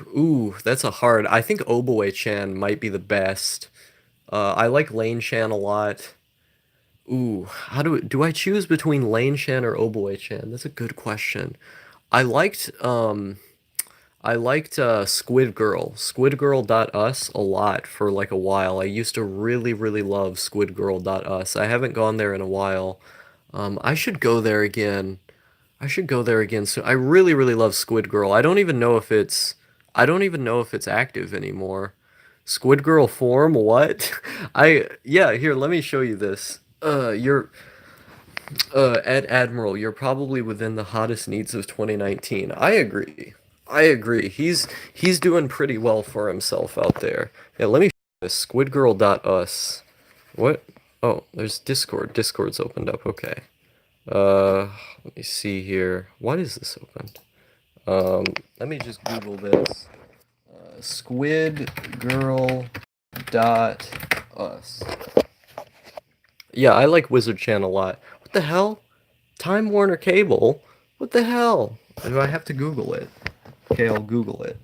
Ooh, that's a hard. I think Oboe-chan might be the best. I like Lane-chan a lot. Ooh, how do I choose between Lane-chan or Oboe-chan? That's a good question. I liked Squid Girl, squidgirl.us a lot for like a while. I used to really, really love squidgirl.us. I haven't gone there in a while. I should go there again. I should go there again soon. I really, really love Squid Girl. I don't even know if it's active anymore. Squid Girl form? What? Yeah, here, let me show you this. Ed Admiral, you're probably within the hottest needs of 2019. I agree. I agree. He's doing pretty well for himself out there. Yeah, let me show you this. Squidgirl.us. What? Oh, there's Discord. Discord's opened up. Okay. Let me see here. Why is this opened? Let me just Google this. Squidgirl.us. Yeah, I like Wizard Chan a lot. What the hell? Time Warner Cable? What the hell? Do I have to Google it? Okay, I'll Google it.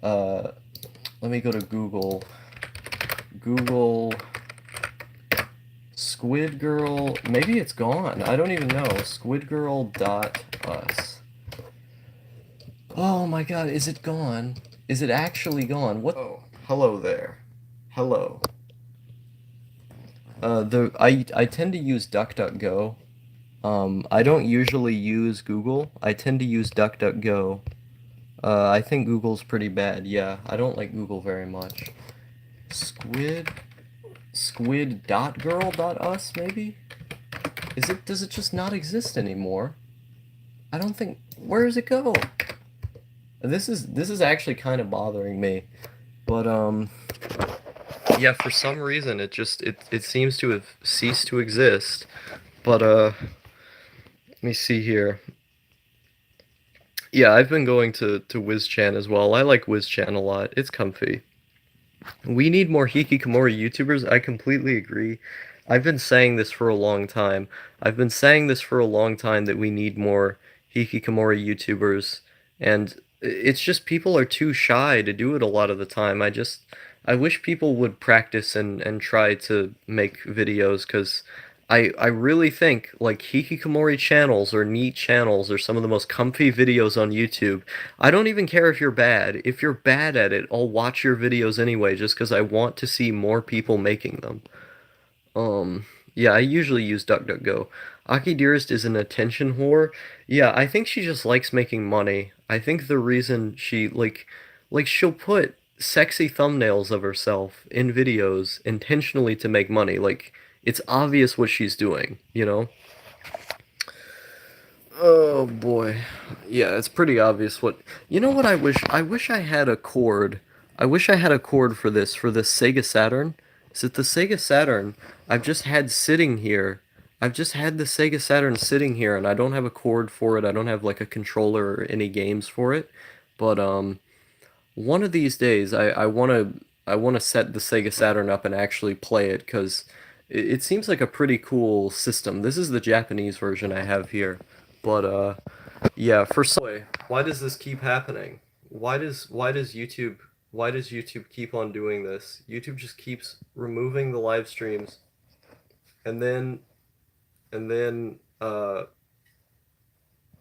Uh, Let me go to Google. Google Squid Girl. Maybe it's gone. I don't even know. Squidgirl.us. Oh my god, is it gone? Is it actually gone? What? Oh, hello there. Hello. I tend to use DuckDuckGo. I don't usually use Google. I tend to use DuckDuckGo. I think Google's pretty bad. Yeah, I don't like Google very much. Squid.girl.us maybe? Does it just not exist anymore? I don't think, where does it go? This is actually kind of bothering me. But yeah, for some reason it seems to have ceased to exist. But let me see here. Yeah, I've been going to WizChan as well. I like WizChan a lot. It's comfy. We need more hikikomori YouTubers. I completely agree. I've been saying this for a long time. I've been saying this for a long time that we need more hikikomori YouTubers, and it's just people are too shy to do it a lot of the time. I wish people would practice and try to make videos because I really think like hikikomori channels or neat channels are some of the most comfy videos on YouTube. I don't even care if you're bad. If you're bad at it, I'll watch your videos anyway just because I want to see more people making them. Um, yeah, I usually use DuckDuckGo. Aki Dearest is an attention whore. Yeah, I think she just likes making money. I think the reason she like she'll put sexy thumbnails of herself in videos intentionally to make money. Like it's obvious what she's doing, you know? Oh boy. Yeah, it's pretty obvious what. You know what I wish I had a cord. I wish I had a cord for this Sega Saturn. Is it the Sega Saturn I've just had sitting here? I've just had the Sega Saturn sitting here and I don't have a cord for it. I don't have like a controller or any games for it. But one of these days I want to set the Sega Saturn up and actually play it cuz it seems like a pretty cool system. This is the Japanese version I have here. But yeah, for some way, why does this keep happening? Why does YouTube keep on doing this? YouTube just keeps removing the live streams and then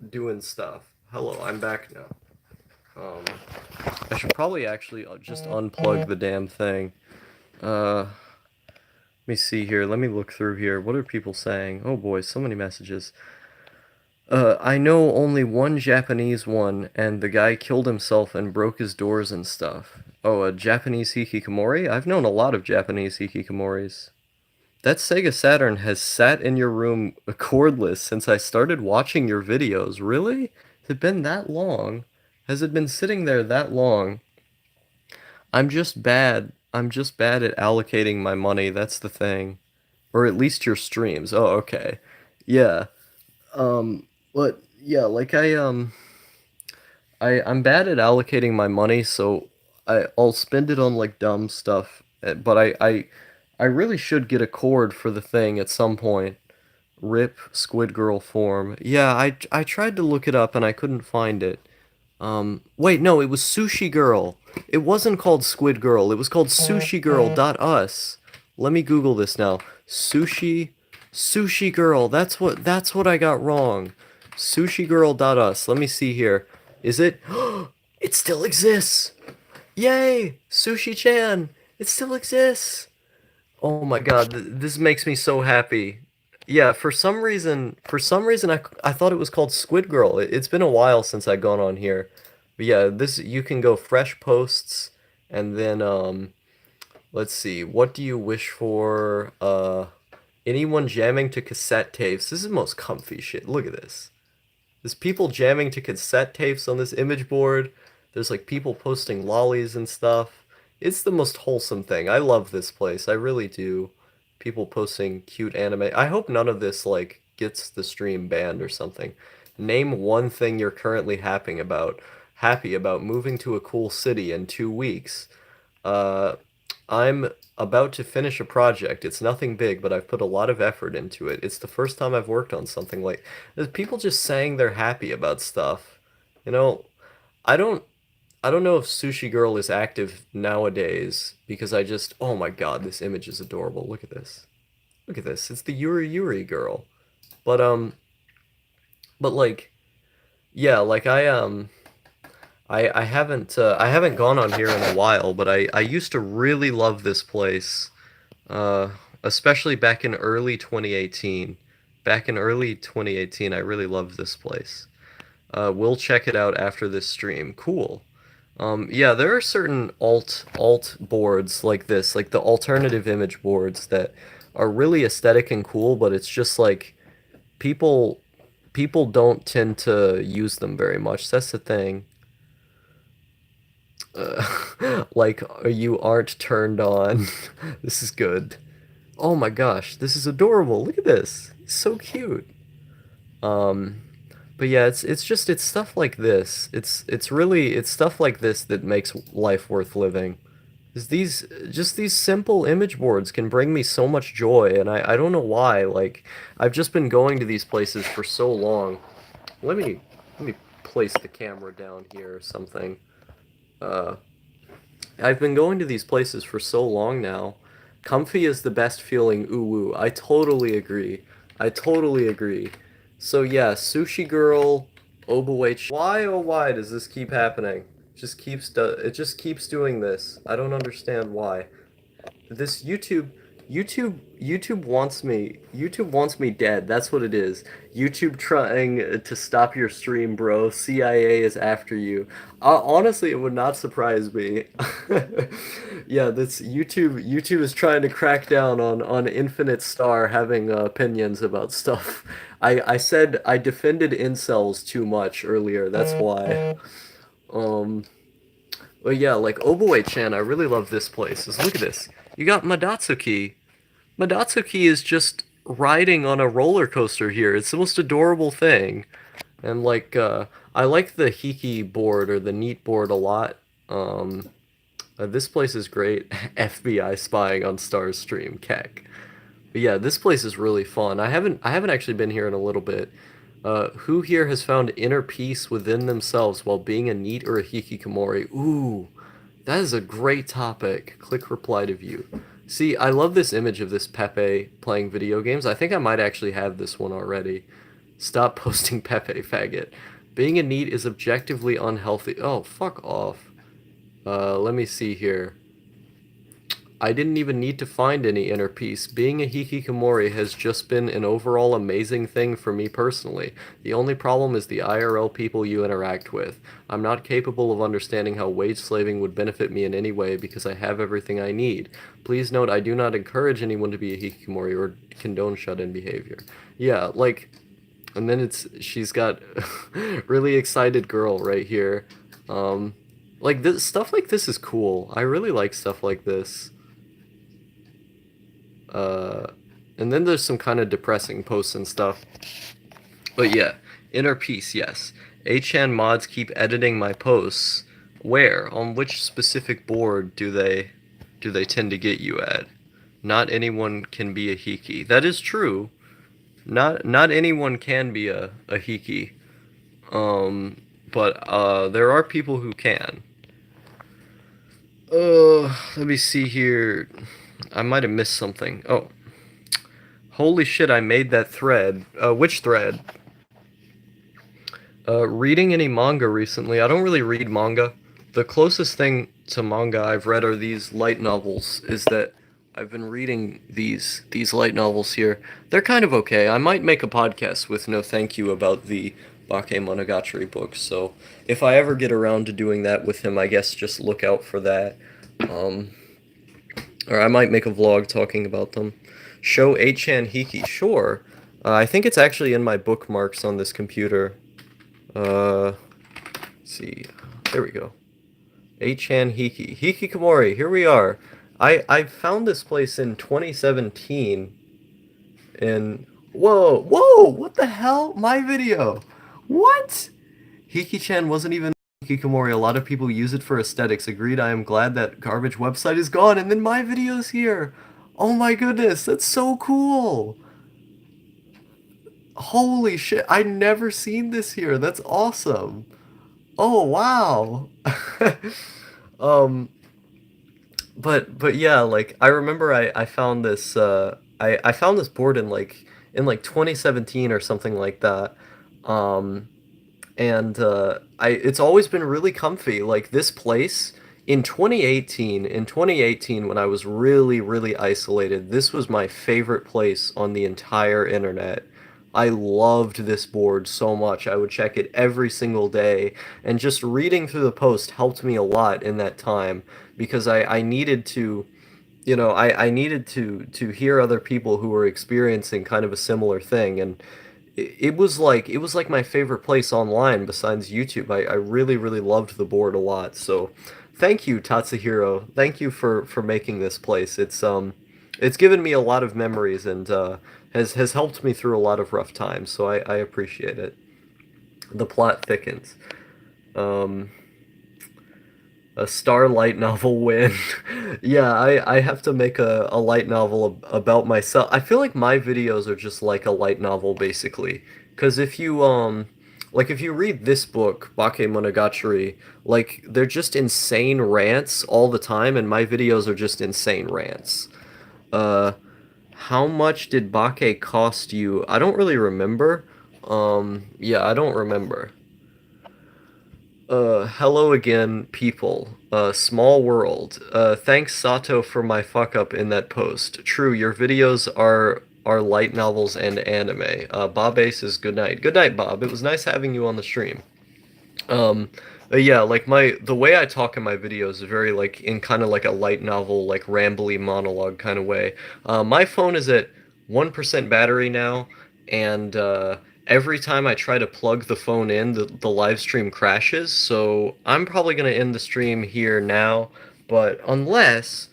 doing stuff. Hello, I'm back now. Um, I should probably actually just unplug the damn thing. Let me see here. Let me look through here. What are people saying? Oh boy, so many messages. I know only one Japanese one, and the guy killed himself and broke his doors and stuff. Oh, a Japanese hikikomori? I've known a lot of Japanese hikikomoris. That Sega Saturn has sat in your room cordless since I started watching your videos. Really? Has it been that long? Has it been sitting there that long? I'm just bad. I'm just bad at allocating my money. That's the thing. Or at least your streams. Oh, okay. Yeah. But yeah, like I'm bad at allocating my money, so I'll spend it on like dumb stuff. But I really should get a cord for the thing at some point. Rip Squid Girl form. Yeah, I tried to look it up and I couldn't find it. Wait, no, it was Sushi Girl. It wasn't called Squid Girl. It was called Sushi Girl dot us. Let me Google this now. Sushi Girl. That's what I got wrong. Sushi Girl dot us. Let me see here. Is it? It still exists. Yay! Sushi Chan. It still exists. Oh my God, this makes me so happy. Yeah, for some reason I thought it was called Squid Girl. It's been a while since I've gone on here. But yeah, this you can go fresh posts and then let's see. What do you wish for? Anyone jamming to cassette tapes. This is the most comfy shit. Look at this. There's people jamming to cassette tapes on this image board. There's like people posting lollies and stuff. It's the most wholesome thing. I love this place. I really do. People posting cute anime. I hope none of this like gets the stream banned or something. Name one thing you're currently happy about moving to a cool city in 2 weeks. Uh, I'm about to finish a project. It's nothing big, but I've put a lot of effort into it. It's the first time I've worked on something like there's people just saying they're happy about stuff. You know, I don't I don't know if Sushi Girl is active nowadays because I just oh my God, this image is adorable. Look at this. Look at this. It's the Yuri Yuri girl. But but like yeah, like I haven't gone on here in a while, but I used to really love this place. Uh Especially back in early 2018. Back in early 2018, I really loved this place. We'll check it out after this stream. Cool. Yeah, there are certain alt boards like this, like the alternative image boards that are really aesthetic and cool, but it's just like people people don't tend to use them very much. That's the thing. Like you aren't turned on. This is good. Oh my gosh, this is adorable. Look at this. It's so cute. Um, but yeah, it's stuff like this. It's stuff like this that makes life worth living. Is these just these simple image boards can bring me so much joy, and I don't know why. Like I've just been going to these places for so long. Let me let me place the camera down here or something. Uh, I've been going to these places for so long now Comfy is the best feeling. Ooh woo. I totally agree. I totally agree. So yeah, Sushi Girl, Obawait. Why oh why does this keep happening? It just keeps doing this. I don't understand why. This YouTube wants me dead. That's what it is. YouTube trying to stop your stream, bro. CIA is after you. Honestly, it would not surprise me. Yeah, this YouTube is trying to crack down on Infinite Star having opinions about stuff. I said I defended incels too much earlier. That's why. Um but yeah, like Oboe-chan, I really love this place. Is look at this. You got Madatsuki. Madatsuki is just riding on a roller coaster here. It's the most adorable thing. And like I like the Hiki board or the Neat board a lot. Um this place is great. FBI spying on Star's stream, Keck. But yeah, this place is really fun. I haven't actually been here in a little bit. Who here has found inner peace within themselves while being a Neat or a Hikikomori? Ooh, that is a great topic. Click reply to view. See, I love this image of this Pepe playing video games. I think I might actually have this one already. Stop posting Pepe, faggot. Being a Neat is objectively unhealthy. Oh, fuck off. Let me see here. I didn't even need to find any inner peace. Being a hikikomori has just been an overall amazing thing for me personally. The only problem is the IRL people you interact with. I'm not capable of understanding how wage slaving would benefit me in any way because I have everything I need. Please note I do not encourage anyone to be a hikikomori or condone shut-in behavior. Yeah, like, and then she's got really excited girl right here. Like this stuff like this is cool. I really like stuff like this. Uh, and then there's some kind of depressing posts and stuff. But yeah, inner peace, yes. HN mods keep editing my posts. Where? On which specific board do they tend to get you at? Not anyone can be a hiki. That is true. Not anyone can be a hiki. But there are people who can. Let me see here. I might have missed something. Oh. Holy shit, I made that thread. Which thread? Reading any manga recently? I don't really read manga. The closest thing to manga I've read are these light novels. Is that I've been reading these light novels here. They're kind of okay. I might make a podcast with No Thank You about the Bakemonogatari books. So if I ever get around to doing that with him, I guess just look out for that. Or I might make a vlog talking about them. Show Achan Hiki. Sure. I think it's actually in my bookmarks on this computer. Let's see. There we go. Achan Hiki. Hikikomori. Here we are. I found this place in 2017. And whoa, whoa, what the hell? My video. What? Hiki-chan wasn't even Hikikomori. A lot of people use it for aesthetics. Agreed, I am glad that garbage website is gone, and then my video's here. Oh my goodness, that's so cool. Holy shit, I never seen this here. That's awesome. Oh wow. um but yeah, like I remember I found this I found this board in like 2017 or something like that. Um and it's always been really comfy. Like this place in 2018 when I was really isolated, this was my favorite place on the entire internet. I loved this board so much. I would check it every single day, and just reading through the post helped me a lot in that time because I needed to, I needed to hear other people who were experiencing kind of a similar thing, and it was like my favorite place online besides YouTube. I really loved the board a lot. So thank you, Tatsuhiro. Thank you for making this place. It's given me a lot of memories and has helped me through a lot of rough times. So I appreciate it. The plot thickens. Um, a Starlight novel win. Yeah, I have to make a light novel about myself. I feel like my videos are just like a light novel basically. Because if you read this book, Bakemonogatari, like they're just insane rants all the time, and my videos are just insane rants. Uh, how much did Bake cost you? I don't really remember. Yeah, I don't remember. Hello again, people. Small world. Thanks Sato for my fuck up in that post. True, your videos are light novels and anime. Bob Ace is good night. Good night, Bob. It was nice having you on the stream. Um, yeah, like the way I talk in my videos is very like in kind of like a light novel, like rambly monologue kind of way. My phone is at 1% battery now, and every time I try to plug the phone in, the live stream crashes. So I'm probably gonna end the stream here now, but unless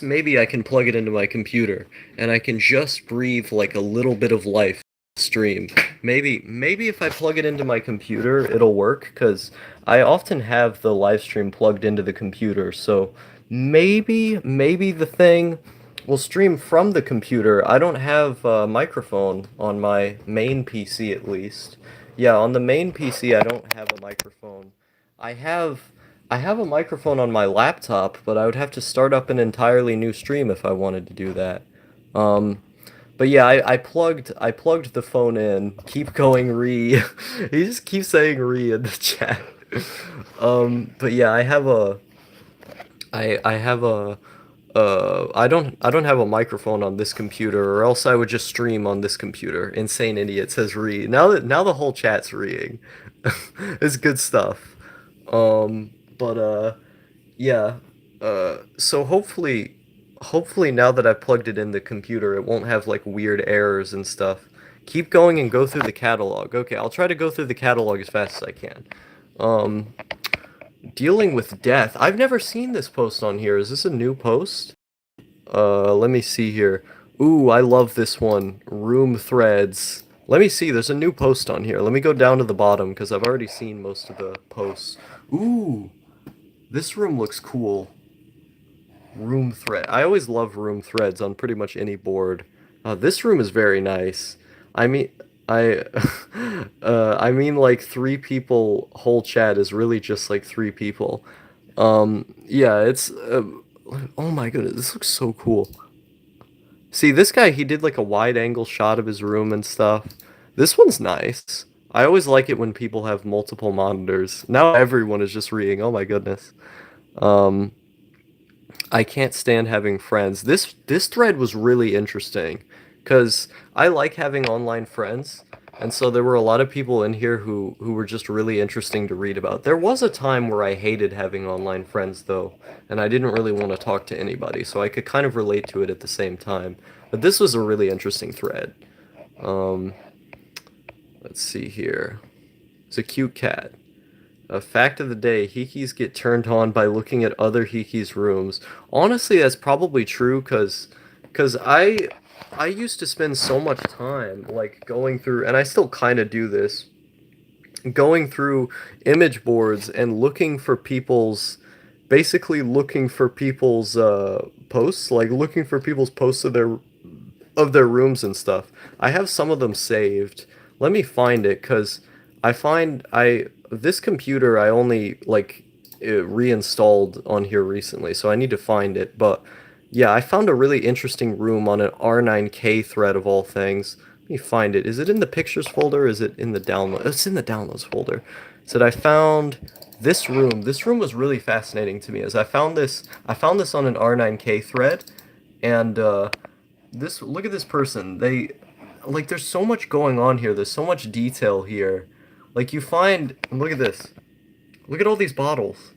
maybe I can plug it into my computer and I can just breathe like a little bit of life stream. Maybe if I plug it into my computer, it'll work because I often have the live stream plugged into the computer. So maybe the thing will stream from the computer. I don't have a microphone on my main PC at least. Yeah, on the main PC I don't have a microphone. I have I have a microphone on my laptop, but I would have to start up an entirely new stream if I wanted to do that. Um, but yeah, I plugged the phone in. Keep going, re. He just keeps saying re in the chat. But yeah, I have a I don't have a microphone on this computer, or else I would just stream on this computer. Insane idiot says re. Now the whole chat's reing. It's good stuff. But yeah. So hopefully now that I've plugged it in the computer, it won't have like weird errors and stuff. Keep going and go through the catalog. Okay, I'll try to go through the catalog as fast as I can. Um, Dealing with death. I've never seen this post on here. Is this a new post? Let me see here. Ooh, I love this one. Room threads. Let me see. There's a new post on here. Let me go down to the bottom because I've already seen most of the posts. Ooh, this room looks cool. Room thread. I always love room threads on pretty much any board. This room is very nice. I mean, I, I mean, like three people whole chat is really just like three people. Yeah, it's. Oh my goodness, this looks so cool. See, this guy, he did like a wide angle shot of his room and stuff. This one's nice. I always like it when people have multiple monitors. Now everyone is just reading. Oh my goodness. Um, I can't stand having friends. This thread was really interesting because I like having online friends, and so there were a lot of people in here who were just really interesting to read about. There was a time where I hated having online friends though, and I didn't really want to talk to anybody, so I could kind of relate to it at the same time. But this was a really interesting thread. Um, let's see here. It's a cute cat. A fact of the day, hikis get turned on by looking at other hikis' rooms. Honestly, that's probably true cuz I used to spend so much time like going through, and I still kind of do this, going through image boards and looking for people's basically looking for people's posts, like looking for people's posts of their rooms and stuff. I have some of them saved. Let me find it because I find I this computer I only like reinstalled on here recently, so I need to find it. But yeah, I found a really interesting room on an R9K thread of all things. Let me find it. Is it in the pictures folder? Or is it in the download? It's in the downloads folder. So I found this room. This room was really fascinating to me as I found this on an R9K thread, and this look at this person. They like there's so much going on here. There's so much detail here. Like you find look at this. Look at all these bottles.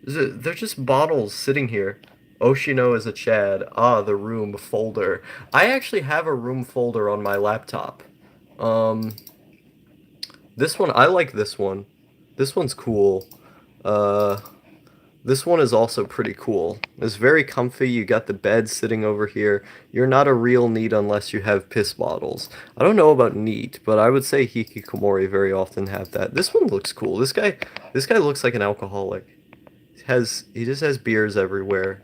They're just bottles sitting here. Oshino is a Chad. Ah, the room folder. I actually have a room folder on my laptop. Um, this one I like this one. This one's cool. Uh, This one is also pretty cool. It's very comfy. You got the bed sitting over here. You're not a real NEET unless you have piss bottles. I don't know about NEET, but I would say Hikikomori very often have that. This one looks cool. This guy looks like an alcoholic. He just has beers everywhere.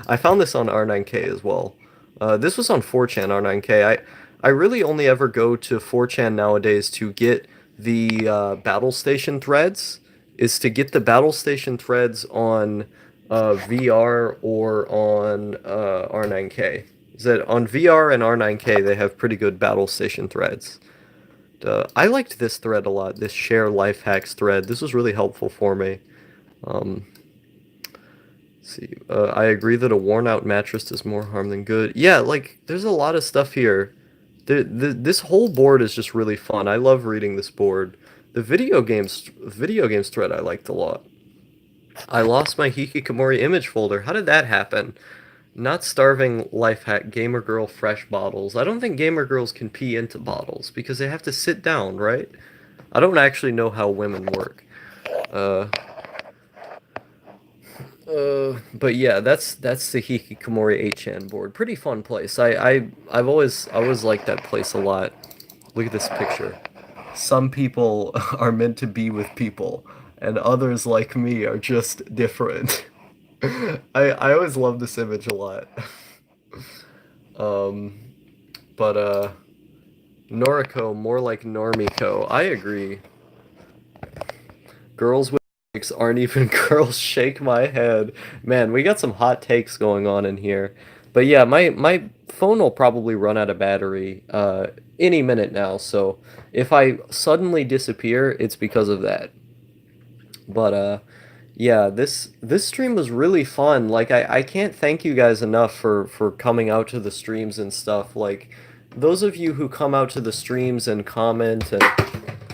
I found this on R9K as well. This was on 4chan R9K. I really only ever go to 4chan nowadays to get the battle station threads. Is to get the battle station threads on VR or on R9K. is that on VR and R9K they have pretty good battle station threads. I liked this thread a lot, this share life hacks thread. This was really helpful for me. Um, see, I agree that a worn out mattress does more harm than good. Yeah, like there's a lot of stuff here. This whole board is just really fun. I love reading this board. The video games thread I liked a lot. I lost my Hikikomori image folder. How did that happen? Not starving life hack gamer girl fresh bottles. I don't think gamer girls can pee into bottles because they have to sit down, right? I don't actually know how women work. Uh, but yeah, that's the Hikikomori 8chan board. Pretty fun place. I've always liked that place a lot. Look at this picture. Some people are meant to be with people, and others like me are just different. I always love this image a lot. Um, but Noriko more like Normiko. I agree. Girls with takes aren't even girls. Shake my head. Man, we got some hot takes going on in here. But yeah, my phone will probably run out of battery any minute now. So if I suddenly disappear, it's because of that. But yeah, this stream was really fun. Like I can't thank you guys enough for coming out to the streams and stuff. Like those of you who come out to the streams and comment and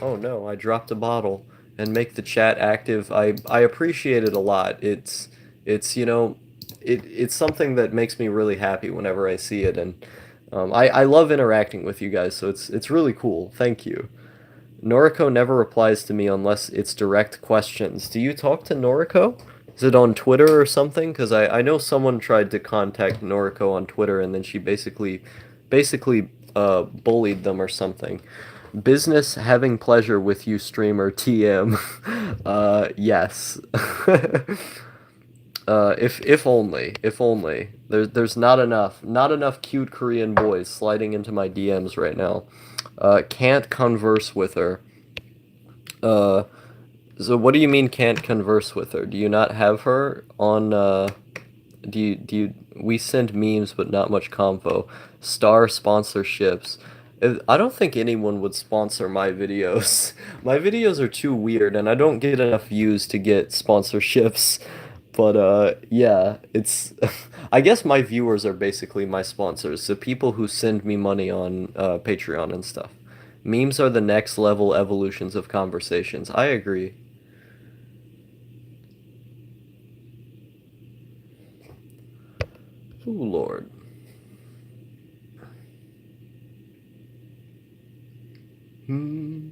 oh no, I dropped a bottle and make the chat active. I appreciate it a lot. It's it's something that makes me really happy whenever I see it, and I love interacting with you guys. So it's really cool. Thank you. Noriko never replies to me unless it's direct questions. Do you talk to Noriko? Is it on Twitter or something? Because I know someone tried to contact Noriko on Twitter and then she basically bullied them or something. Business having pleasure with you, streamer TM. Yes. If only. There's not enough cute Korean boys sliding into my DMs right now. Can't converse with her. Uh, so what do you mean can't converse with her? Do you not have her on, we send memes but not much convo. Star sponsorships. I don't think anyone would sponsor my videos. My videos are too weird and I don't get enough views to get sponsorships. But yeah, it's I guess my viewers are basically my sponsors, the people who send me money on Patreon and stuff. Memes are the next level evolutions of conversations. I agree. Oh Lord. Hmm.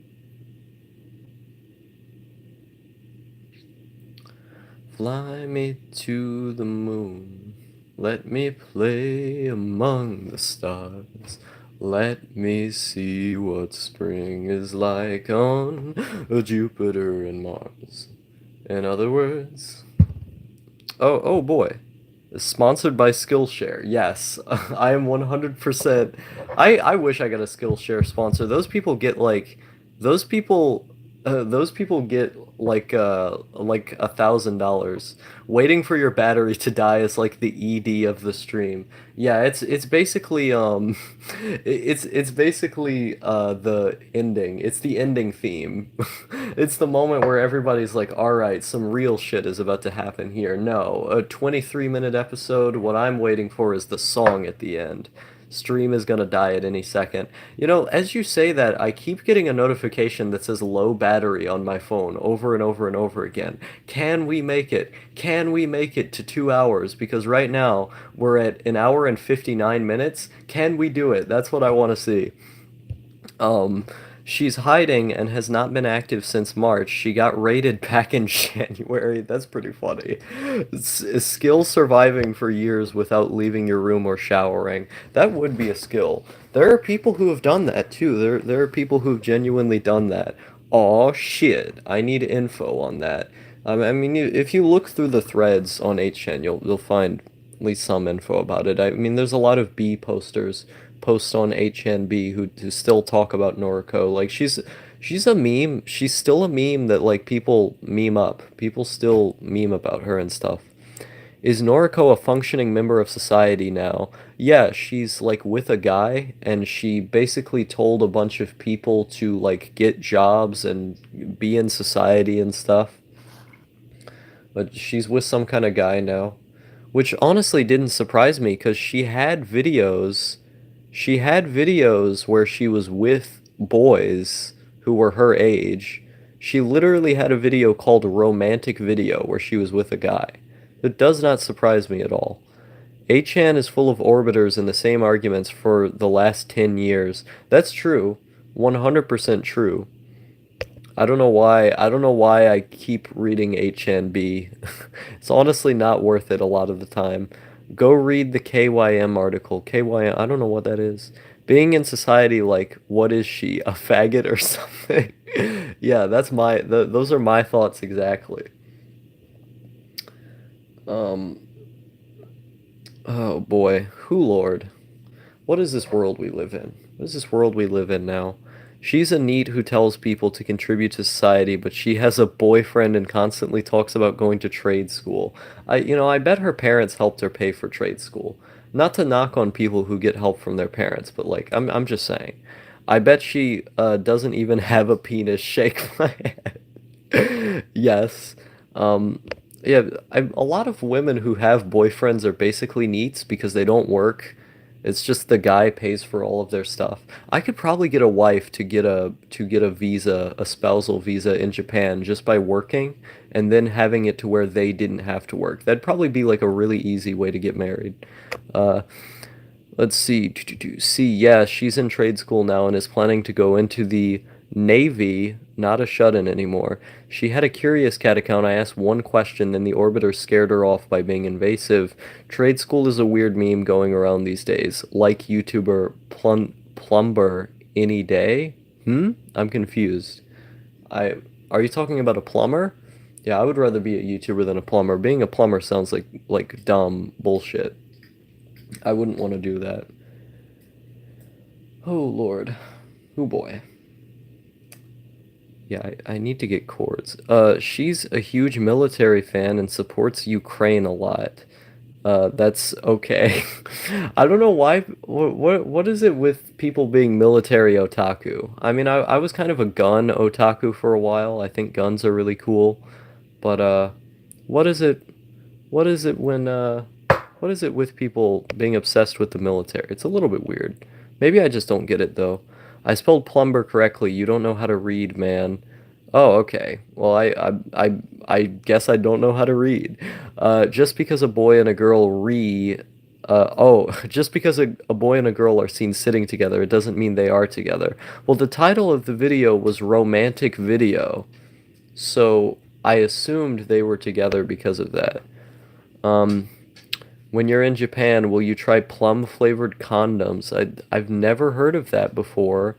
Fly me to the moon. Let me play among the stars. Let me see what spring is like on Jupiter and Mars. In other words, oh boy. Sponsored by Skillshare. Yes, I am 100%. I wish I got a Skillshare sponsor. Those people those people get like $1,000. Waiting for your battery to die is like the ED of the stream. Yeah, it's basically it's basically the ending. It's the ending theme. It's the moment where everybody's like, "All right, some real shit is about to happen here." No, a 23-minute episode. What I'm waiting for is the song at the end. Stream is gonna die at any second. You know, as you say that, I keep getting a notification that says low battery on my phone over and over and over again. Can we make it? Can we make it to 2 hours? Because right now we're at an hour and 59 minutes. Can we do it? That's what I want to see. Um, she's hiding and has not been active since March. She got raided back in January. That's pretty funny. Skill surviving for years without leaving your room or showering. That would be a skill. There are people who have done that too. There are people who've genuinely done that. Aw, shit. I need info on that. I mean, if you look through the threads on 8chan, you'll find at least some info about it. I mean, there's a lot of B posters posts on HNB who still talk about Noriko. Like she's a meme. She's still a meme that like people meme up. People still meme about her and stuff. Is Noriko a functioning member of society now? Yeah, she's like with a guy, and she basically told a bunch of people to like get jobs and be in society and stuff. But she's with some kind of guy now, which honestly didn't surprise me because she had videos. She had videos where she was with boys who were her age. She literally had a video called a romantic video where she was with a guy. It does not surprise me at all. 8chan is full of orbiters in the same arguments for the last 10 years. That's true. 100% true. I don't know why I keep reading HNB. It's honestly not worth it a lot of the time. Go read the KYM article. KYM, I don't know what that is. Being in society, like, what is she? A faggot or something? Yeah, those are my thoughts exactly. Um, oh boy, who Lord? What is this world we live in? What is this world we live in now? She's a NEET who tells people to contribute to society, but she has a boyfriend and constantly talks about going to trade school. I bet her parents helped her pay for trade school. Not to knock on people who get help from their parents, but like, I'm just saying. I bet she doesn't even have a penis. Shake my head. Yes. Um, yeah, a lot of women who have boyfriends are basically NEETs because they don't work. It's just the guy pays for all of their stuff. I could probably get a wife to get a visa, a spousal visa in Japan just by working and then having it to where they didn't have to work. That'd probably be like a really easy way to get married. Uh, Let's see. See, yeah, she's in trade school now and is planning to go into the Navy, not a shut-in anymore. She had a Curious Cat account. I asked one question, then the orbiter scared her off by being invasive. Trade school is a weird meme going around these days. Like YouTuber Plumber any day? I'm confused. I Are you talking about a plumber? Yeah, I would rather be a YouTuber than a plumber. Being a plumber sounds like dumb bullshit. I wouldn't want to do that. Oh Lord. Oh boy. Yeah, I need to get chords. She's a huge military fan and supports Ukraine a lot. That's okay. I don't know why. What is it with people being military otaku? I mean, I was kind of a gun otaku for a while. I think guns are really cool. But what is it? What is it when what is it with people being obsessed with the military? It's a little bit weird. Maybe I just don't get it though. I spelled plumber correctly. You don't know how to read, man. Oh, okay. Well, I guess I don't know how to read. Just because a boy and a girl just because a boy and a girl are seen sitting together, it doesn't mean they are together. Well, the title of the video was romantic video, so I assumed they were together because of that. Um, when you're in Japan, will you try plum flavored condoms? I've never heard of that before.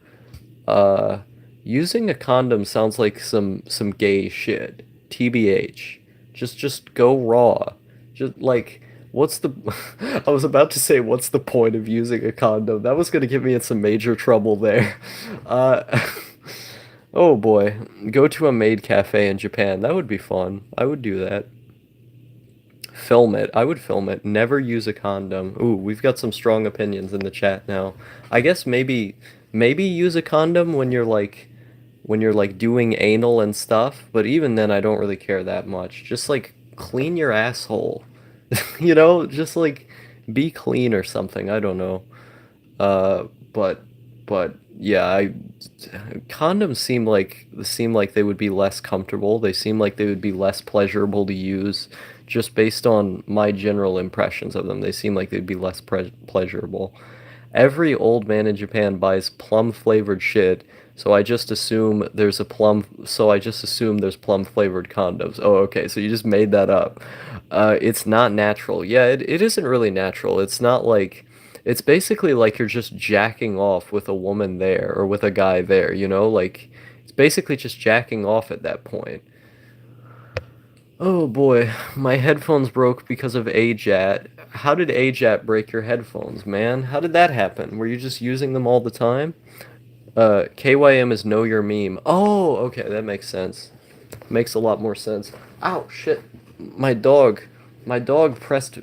Uh, Using a condom sounds like some gay shit. TBH. Just go raw. Just like what's the I was about to say what's the point of using a condom? That was gonna get me in some major trouble there. Uh oh boy. Go to a maid cafe in Japan. That would be fun. I would do that. Film it. I would film it. Never use a condom. Ooh, we've got some strong opinions in the chat now. I guess maybe use a condom when you're like doing anal and stuff, but even then I don't really care that much. Just like clean your asshole. Just like be clean or something. I don't know. Uh, but but yeah, I condoms seem like they would be less comfortable. They seem like they would be less pleasurable to use just based on my general impressions of them. They seem like they'd be less pleasurable. Every old man in Japan buys plum flavored shit, so I just assume there's plum flavored condoms. Oh, okay, so you just made that up. It's not natural. Yeah, it isn't really natural. It's basically like you're just jacking off with a woman there or with a guy there, Like it's basically just jacking off at that point. Oh boy, my headphones broke because of AJAT. How did AJAT break your headphones, man? How did that happen? Were you just using them all the time? KYM is Know Your Meme. Oh, okay, that makes sense. Makes a lot more sense. Ow, shit. My dog. My dog pressed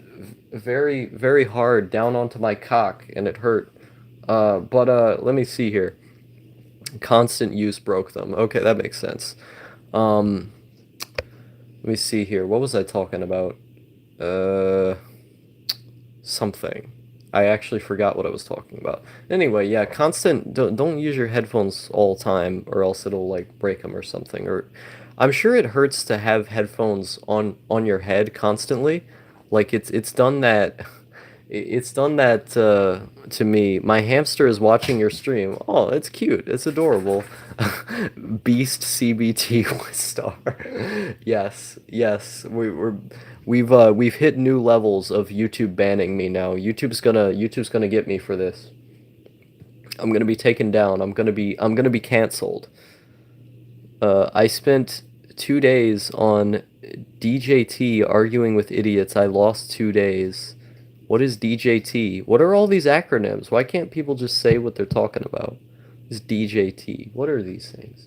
very, very hard down onto my cock, and it hurt. But let me see here. Constant use broke them. Okay, that makes sense. Um, Let me see here. What was I talking about? Uh, Something. I actually forgot what I was talking about. Anyway, yeah, constant. Don't use your headphones all the time, or else it'll like break them or something. Or, I'm sure it hurts to have headphones on your head constantly. Like it's done that. It's done that to me. My hamster is watching your stream. Oh, it's cute. It's adorable. Beast CBT star. Yes, yes. We've hit new levels of YouTube banning me now. YouTube's gonna get me for this. I'm gonna be taken down. I'm gonna be canceled. I spent 2 days on DJT arguing with idiots. I lost 2 days. What is DJT? What are all these acronyms? Why can't people just say what they're talking about? Is DJT? What are these things?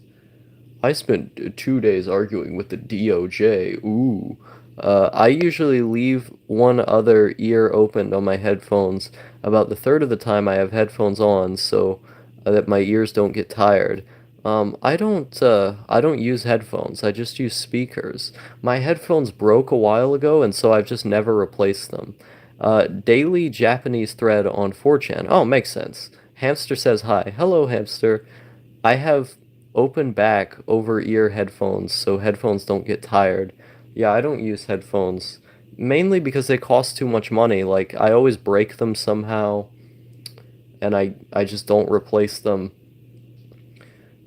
I spent 2 days arguing with the DOJ. Ooh. I usually leave one other ear opened on my headphones about the third of the time I have headphones on, so that my ears don't get tired. I don't use headphones. I just use speakers. My headphones broke a while ago, and so I've just never replaced them. Daily Japanese thread on 4chan. Oh, makes sense. Hamster says hi. Hello, hamster. I have open back over ear headphones so headphones don't get tired. Yeah, I don't use headphones mainly because they cost too much money. Like I always break them somehow and I just don't replace them.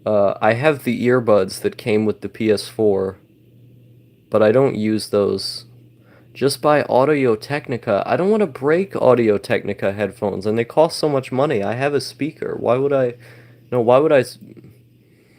I have the earbuds that came with the PS4, but I don't use those. Just buy Audio Technica. I don't want to break Audio Technica headphones and they cost so much money. I have a speaker. Why would I? No, why would I?